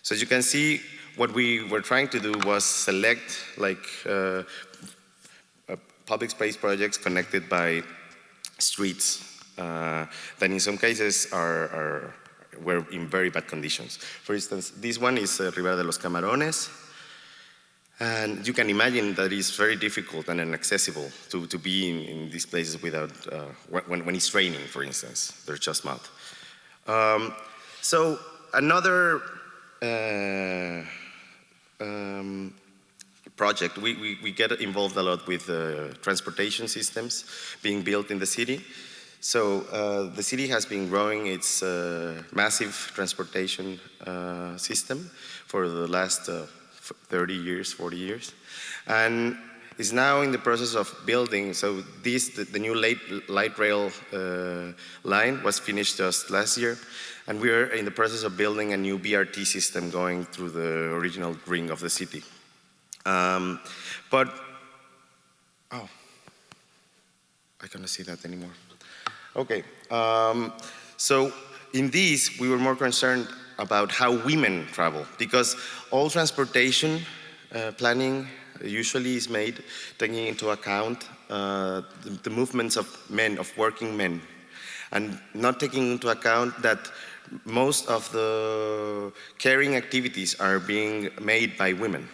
So as you can see, what we were trying to do was select public space projects connected by streets that in some cases were in very bad conditions. For instance, this one is Ribera de los Camarones. And you can imagine that it's very difficult and inaccessible to be in these places without, when it's raining, for instance, there's just mud. So another project, we get involved a lot with transportation systems being built in the city. So the city has been growing its massive transportation system for the last 30 years, 40 years, and is now in the process of building. So the new light rail line was finished just last year, and we are in the process of building a new BRT system going through the original ring of the city. I cannot see that anymore. Okay, so in this, we were more concerned about how women travel, because all transportation planning usually is made taking into account the movements of men, of working men, and not taking into account that most of the caring activities are being made by women.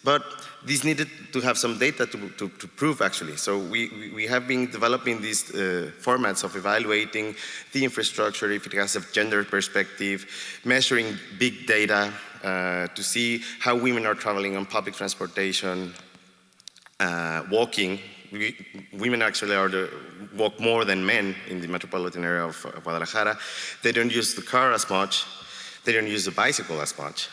But this needed to have some data to prove, actually. So we have been developing these formats of evaluating the infrastructure, if it has a gender perspective, measuring big data to see how women are traveling on public transportation, walking, women actually walk more than men in the metropolitan area of Guadalajara. They don't use the car as much. They don't use the bicycle as much.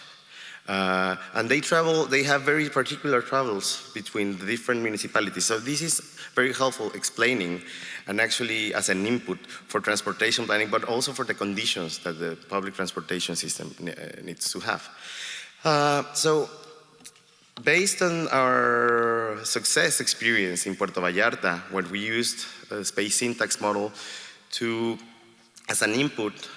And they have very particular travels between the different municipalities. So this is very helpful explaining and actually as an input for transportation planning, but also for the conditions that the public transportation system needs to have. So based on our success experience in Puerto Vallarta, where we used a space syntax model as an input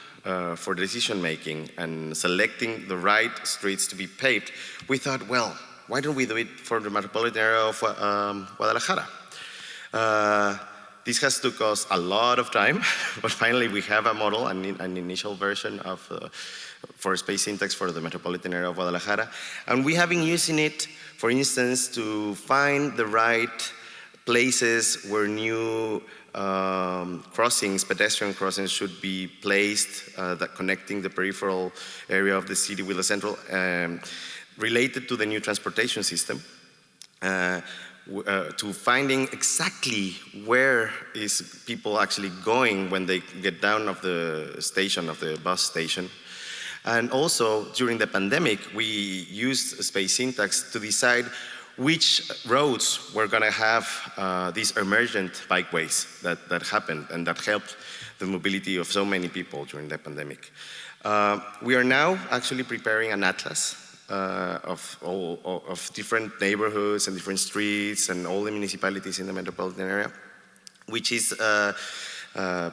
for decision making and selecting the right streets to be paved, we thought, well, why don't we do it for the metropolitan area of Guadalajara? This has took us a lot of time, but finally we have a model, an initial version for space syntax for the metropolitan area of Guadalajara. And we have been using it, for instance, to find the right places where new pedestrian crossings should be placed, that connecting the peripheral area of the city with the central, related to the new transportation system, to finding exactly where is people actually going when they get down of the station, of the bus station. And also, during the pandemic, we used space syntax to decide which roads were going to have these emergent bikeways that happened and that helped the mobility of so many people during the pandemic. We are now actually preparing an atlas of different neighborhoods and different streets and all the municipalities in the metropolitan area, which is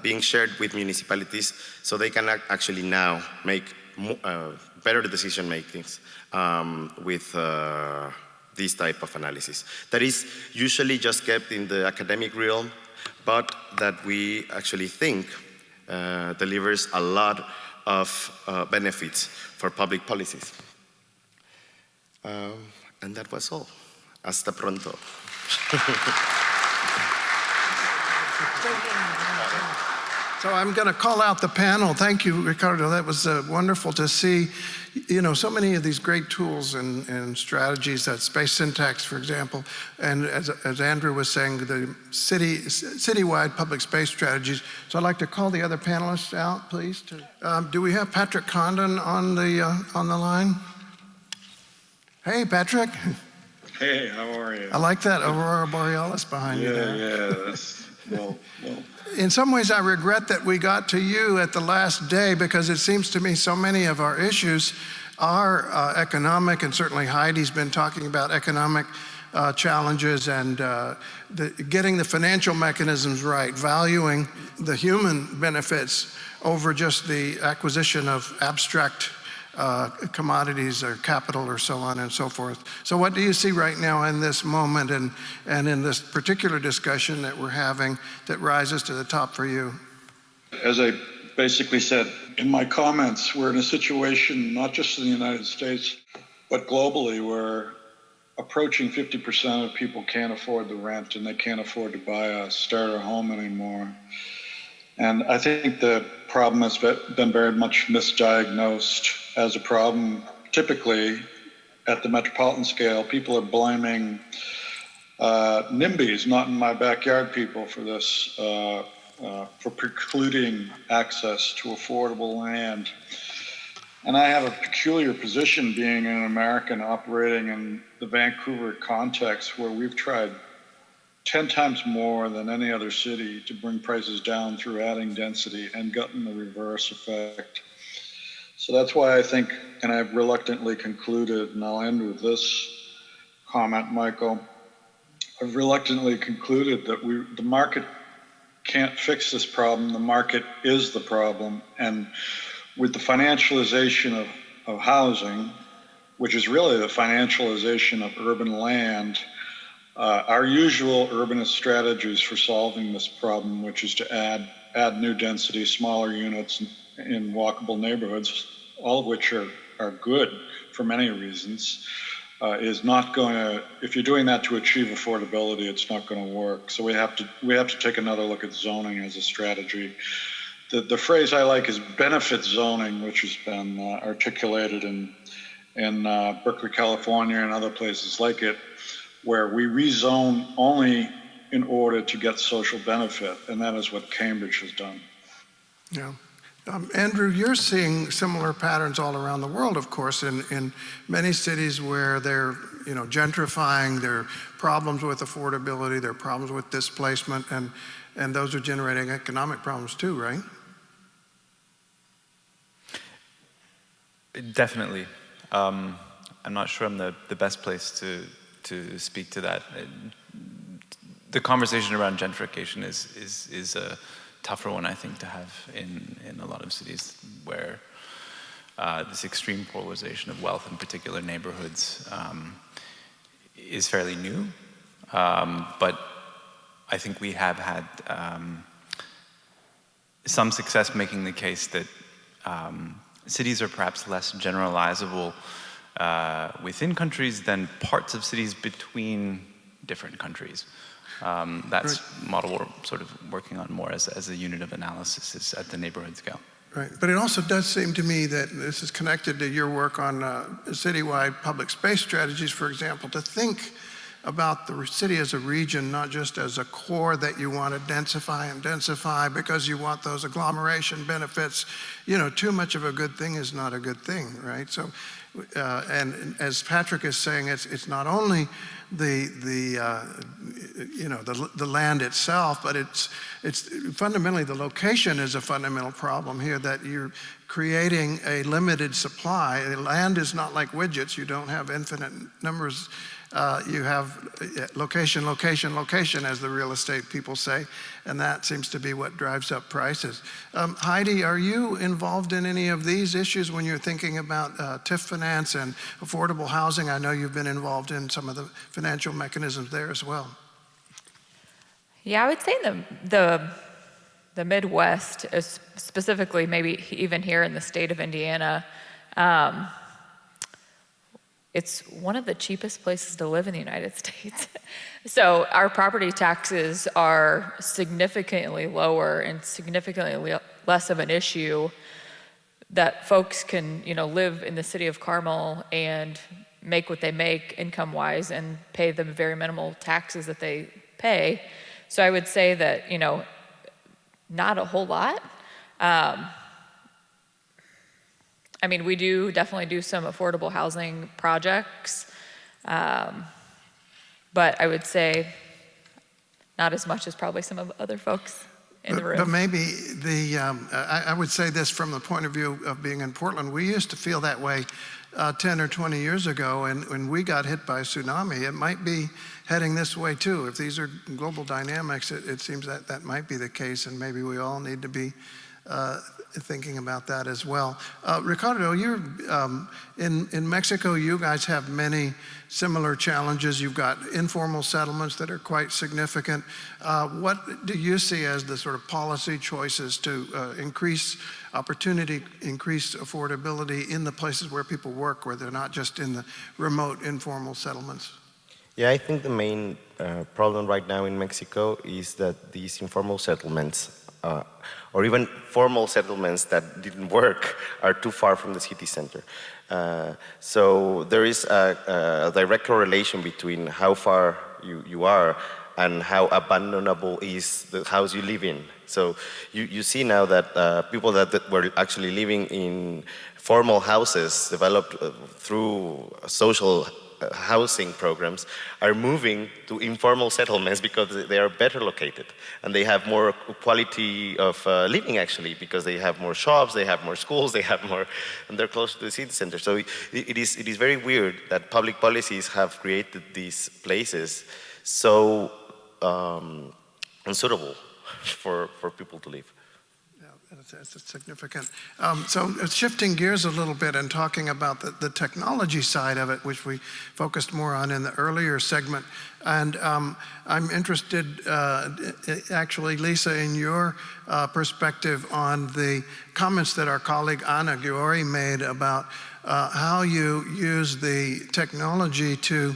being shared with municipalities so they can actually now make better decision makings with this type of analysis. That is usually just kept in the academic realm, but that we actually think delivers a lot of benefits for public policies. And that was all. Hasta pronto. So I'm going to call out the panel. Thank you, Ricardo. That was wonderful to see, so many of these great tools and strategies, that space syntax, for example, and as Andrew was saying, the citywide public space strategies. So I'd like to call the other panelists out, please. Do we have Patrick Condon on the line? Hey, Patrick. Hey, how are you? I like that Aurora Borealis behind you there. Yeah, that's, well. In some ways, I regret that we got to you at the last day, because it seems to me so many of our issues are economic, and certainly Heidi's been talking about economic challenges and getting the financial mechanisms right, valuing the human benefits over just the acquisition of abstract commodities or capital or so on and so forth. So what do you see right now in this moment and in this particular discussion that we're having that rises to the top for you? As I basically said in my comments, we're in a situation, not just in the United States, but globally, where approaching 50% of people can't afford the rent, and they can't afford to buy a starter home anymore. And I think the problem has been very much misdiagnosed as a problem. Typically, at the metropolitan scale, people are blaming NIMBYs, not in my backyard people, for this, for precluding access to affordable land. And I have a peculiar position, being an American operating in the Vancouver context, where we've tried 10 times more than any other city to bring prices down through adding density, and gotten the reverse effect. So that's why I think, and I've reluctantly concluded, and I'll end with this comment, Michael, I've reluctantly concluded that the market can't fix this problem. The market is the problem. And with the financialization of housing, which is really the financialization of urban land, our usual urbanist strategies for solving this problem, which is to add new density, smaller units in walkable neighborhoods, all of which are good for many reasons, is not going to, if you're doing that to achieve affordability, it's not going to work. So we have to take another look at zoning as a strategy. The phrase I like is benefit zoning, which has been articulated in Berkeley, California, and other places like it, where we rezone only in order to get social benefit, and that is what Cambridge has done. Yeah. Andrew, you're seeing similar patterns all around the world, of course, in many cities where they're gentrifying, there are problems with affordability, there are problems with displacement, and those are generating economic problems too, right? Definitely. I'm not sure I'm the best place to speak to that. The conversation around gentrification is a tougher one, I think, to have in a lot of cities where this extreme polarization of wealth in particular neighborhoods is fairly new. But I think we have had some success making the case that cities are perhaps less generalizable within countries than parts of cities between different countries. That's a model we're sort of working on more as a unit of analysis is at the neighborhood scale. Right, but it also does seem to me that this is connected to your work on citywide public space strategies, for example, to think about the city as a region, not just as a core that you want to densify because you want those agglomeration benefits. Too much of a good thing is not a good thing, right? So, and as Patrick is saying, it's not only the land itself, but it's fundamentally the location is a fundamental problem here, that you're creating a limited supply. Land is not like widgets. You don't have infinite numbers. You have location, location, location, as the real estate people say, and that seems to be what drives up prices. Heidi, are you involved in any of these issues when you're thinking about TIF finance and affordable housing? I know you've been involved in some of the financial mechanisms there as well. Yeah, I would say the Midwest, specifically maybe even here in the state of Indiana, it's one of the cheapest places to live in the United States. So our property taxes are significantly lower and significantly less of an issue that folks can, live in the city of Carmel and make what they make income-wise and pay the very minimal taxes that they pay. So I would say that, not a whole lot. We do definitely do some affordable housing projects, but I would say not as much as probably some of other folks in the room. But maybe I would say this from the point of view of being in Portland. We used to feel that way 10 or 20 years ago, and when we got hit by a tsunami, it might be heading this way too. If these are global dynamics, it seems that might be the case, and maybe we all need to be thinking about that as well. Ricardo, you're in Mexico. You guys have many similar challenges. You've got informal settlements that are quite significant. What do you see as the sort of policy choices to increase opportunity, increase affordability in the places where people work, where they're not just in the remote informal settlements? Yeah, I think the main problem right now in Mexico is that these informal settlements or even formal settlements that didn't work are too far from the city center. So there is a direct correlation between how far you are and how abandonable is the house you live in. So you see now that people that were actually living in formal houses developed through social housing programs are moving to informal settlements because they are better located and they have more quality of living, actually, because they have more shops, they have more schools, they have more, and they're close to the city center. So it is very weird that public policies have created these places so unsuitable for people to live. That's significant. So shifting gears a little bit and talking about the technology side of it, which we focused more on in the earlier segment. And I'm interested, actually, Lisa, in your perspective on the comments that our colleague Ana Giori made about how you use the technology to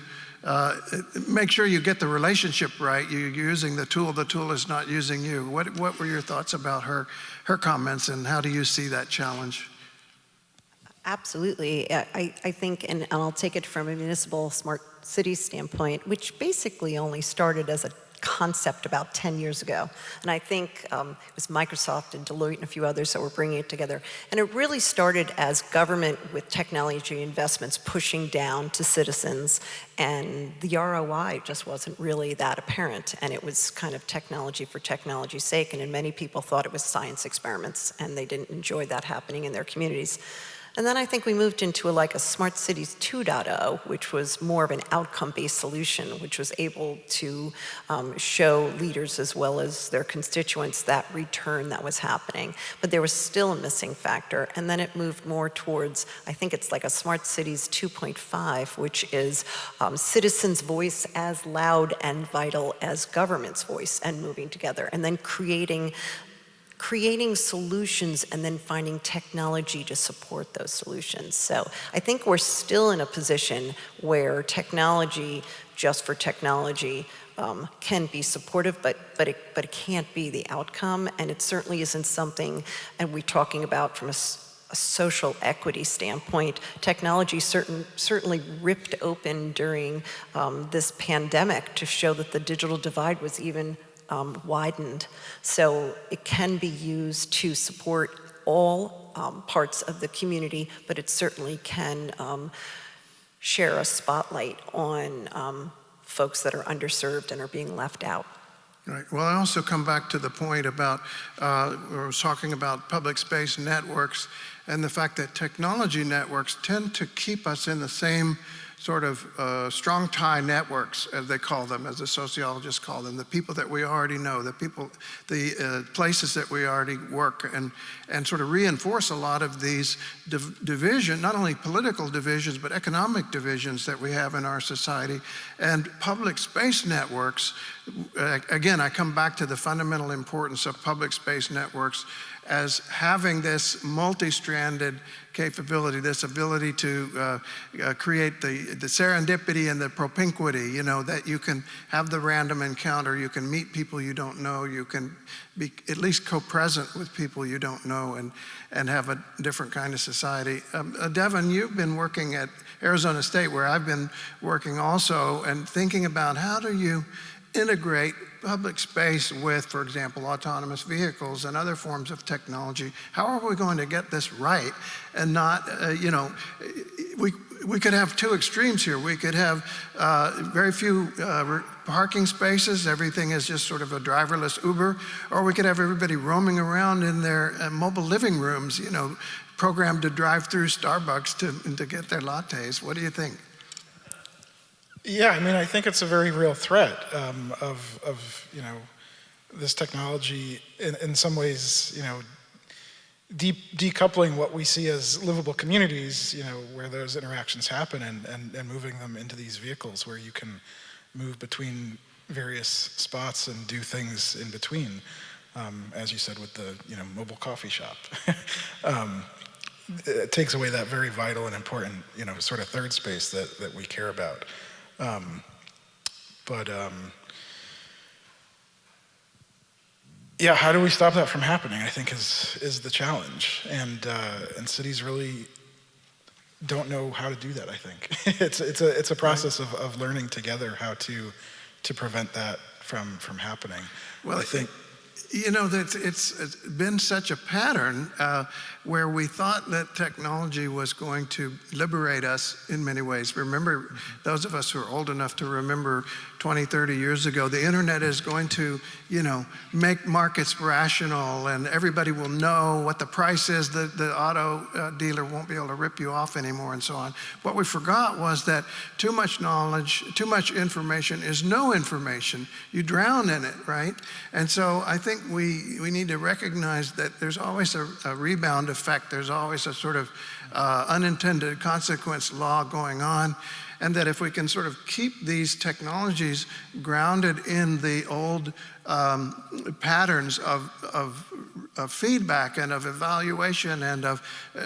make sure you get the relationship right. You're using the tool is not using you. What were your thoughts about her comments, and how do you see that challenge? Absolutely. I think, and I'll take it from a municipal smart city standpoint, which basically only started as concept about 10 years ago. And I think it was Microsoft and Deloitte and a few others that were bringing it together. And it really started as government with technology investments pushing down to citizens, and the ROI just wasn't really that apparent. And it was kind of technology for technology's sake, and many people thought it was science experiments, and they didn't enjoy that happening in their communities. And then I think we moved into a Smart Cities 2.0, which was more of an outcome-based solution, which was able to show leaders as well as their constituents that return that was happening. But there was still a missing factor. And then it moved more towards, I think it's like a Smart Cities 2.5, which is citizens' voice as loud and vital as government's voice, and moving together. And then creating solutions and then finding technology to support those solutions. So I think we're still in a position where technology, just for technology, can be supportive, but it can't be the outcome, and it certainly isn't something, and we're talking about from a social equity standpoint. Technology certainly ripped open during this pandemic to show that the digital divide was even widened. So it can be used to support all parts of the community, but it certainly can share a spotlight on folks that are underserved and are being left out. Right. Well, I also come back to the point about, we were talking about public space networks and the fact that technology networks tend to keep us in the same sort of strong tie networks, as they call them, as the sociologists call them, the people that we already know, the places that we already work, and sort of reinforce a lot of these division, not only political divisions, but economic divisions that we have in our society. And public space networks, again, I come back to the fundamental importance of public space networks as having this multi-stranded capability, this ability to create the serendipity and the propinquity, that you can have the random encounter, you can meet people you don't know, you can be at least co-present with people you don't know, and have a different kind of society. Devin, you've been working at Arizona State, where I've been working also, and thinking about how do you integrate public space with, for example, autonomous vehicles and other forms of technology. How are we going to get this right and not, we could have two extremes here. We could have very few parking spaces, everything is just sort of a driverless Uber, or we could have everybody roaming around in their mobile living rooms, programmed to drive through Starbucks to get their lattes. What do you think? Yeah, I think it's a very real threat of this technology in some ways, decoupling what we see as livable communities, where those interactions happen, and moving them into these vehicles where you can move between various spots and do things in between, as you said with the mobile coffee shop. It takes away that very vital and important sort of third space that we care about. Yeah, how do we stop that from happening, I think is the challenge. And cities really don't know how to do that, I think. It's a process of learning together how to prevent that from happening. Well, I think that it's been such a pattern where we thought that technology was going to liberate us in many ways. Remember, those of us who are old enough to remember 20, 30 years ago, the internet is going to, make markets rational, and everybody will know what the price is. The auto dealer won't be able to rip you off anymore, and so on. What we forgot was that too much knowledge, too much information is no information. You drown in it, right? And so I think we need to recognize that there's always a rebound effect. There's always a sort of unintended consequence law going on. And that if we can sort of keep these technologies grounded in the old patterns of feedback and of evaluation and of,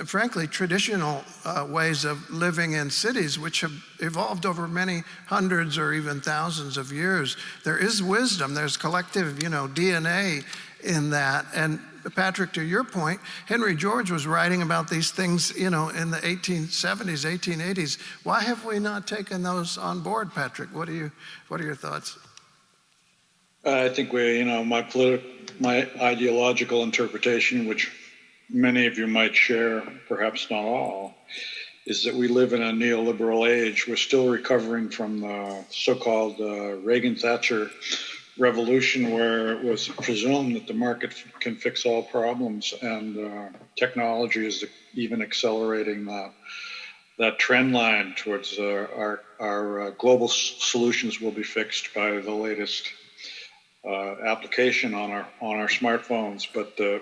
frankly, traditional ways of living in cities, which have evolved over many hundreds or even thousands of years, there is wisdom, there's collective, DNA in that. And Patrick, to your point, Henry George was writing about these things, in the 1870s, 1880s. Why have we not taken those on board, Patrick? What are your thoughts? I think my ideological interpretation, which many of you might share, perhaps not all, is that we live in a neoliberal age. We're still recovering from the so-called Reagan-Thatcher revolution, where it was presumed that the market can fix all problems, and technology is even accelerating that trend line towards our global solutions will be fixed by the latest application on our smartphones. But the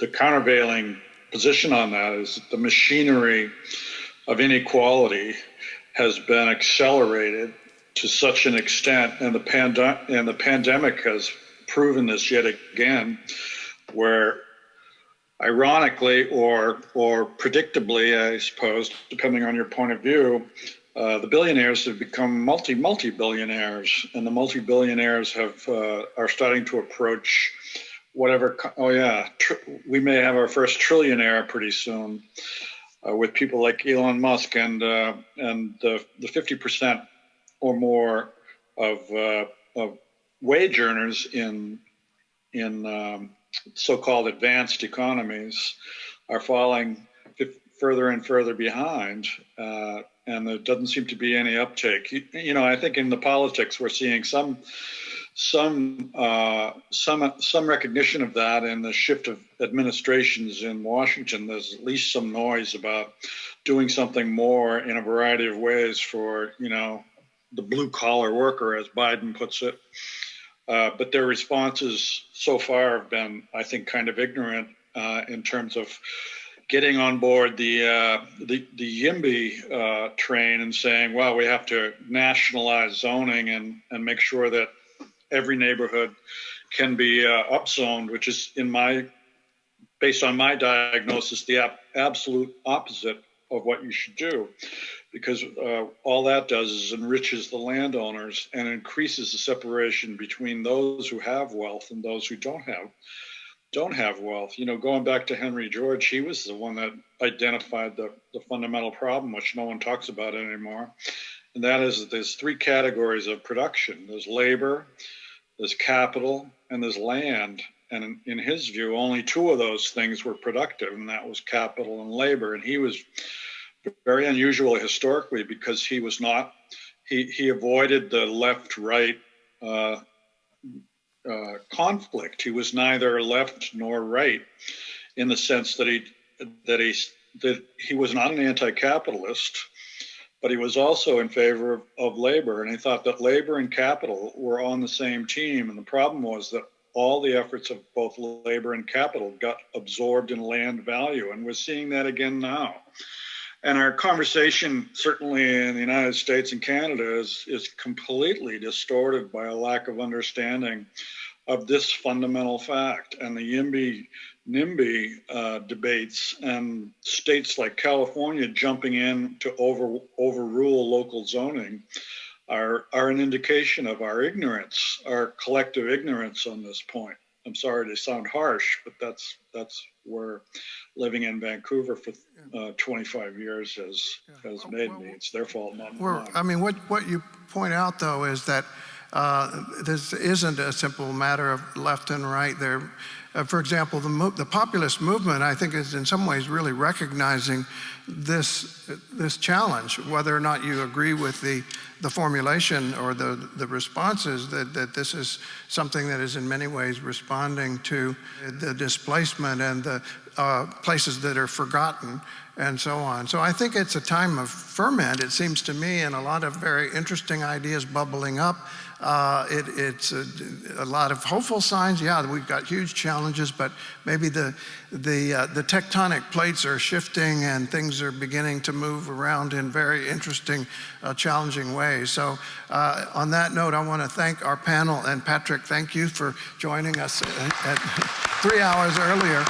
countervailing position on that is that the machinery of inequality has been accelerated to such an extent, and the pandemic has proven this yet again, where ironically or predictably, I suppose, depending on your point of view, the billionaires have become multi-billionaires, and the multi-billionaires are starting to approach whatever. We may have our first trillionaire pretty soon, with people like Elon Musk and the 50% or more of wage earners in so-called advanced economies are falling further and further behind, and there doesn't seem to be any uptake. I think in the politics we're seeing some recognition of that, and the shift of administrations in Washington. There's at least some noise about doing something more in a variety of ways for the blue-collar worker, as Biden puts it. But their responses so far have been, I think, kind of ignorant in terms of getting on board the YIMBY train and saying, well, we have to nationalize zoning and make sure that every neighborhood can be upzoned, which is, based on my diagnosis, the absolute opposite of what you should do. Because all that does is enriches the landowners and increases the separation between those who have wealth and those who don't have wealth. Going back to Henry George, he was the one that identified the fundamental problem, which no one talks about anymore. And that is that there's three categories of production. There's labor, there's capital, and there's land. And in his view, only two of those things were productive, and that was capital and labor. And he was very unusual historically, because he was not, he avoided the left-right conflict. He was neither left nor right, in the sense that he was not an anti-capitalist, but he was also in favor of labor, and he thought that labor and capital were on the same team. And the problem was that all the efforts of both labor and capital got absorbed in land value, and we're seeing that again now. And our conversation, certainly in the United States and Canada, is completely distorted by a lack of understanding of this fundamental fact. And the YIMBY debates, and states like California jumping in to overrule local zoning, are an indication of our ignorance, our collective ignorance on this point. I'm sorry to sound harsh, but that's where living in Vancouver for 25 years has made me. It's their fault, not mine. I mean, what you point out, though, is that this isn't a simple matter of left and right. There, for example, the populist movement, I think, is in some ways really recognizing this challenge, whether or not you agree with the formulation or the responses, that this is something that is in many ways responding to the displacement and the places that are forgotten and so on. So I think it's a time of ferment, it seems to me, and a lot of very interesting ideas bubbling up. It's a lot of hopeful signs. Yeah, we've got huge challenges, but maybe the tectonic plates are shifting and things are beginning to move around in very interesting, challenging ways. So on that note, I want to thank our panel, and Patrick, thank you for joining us at 3 hours earlier.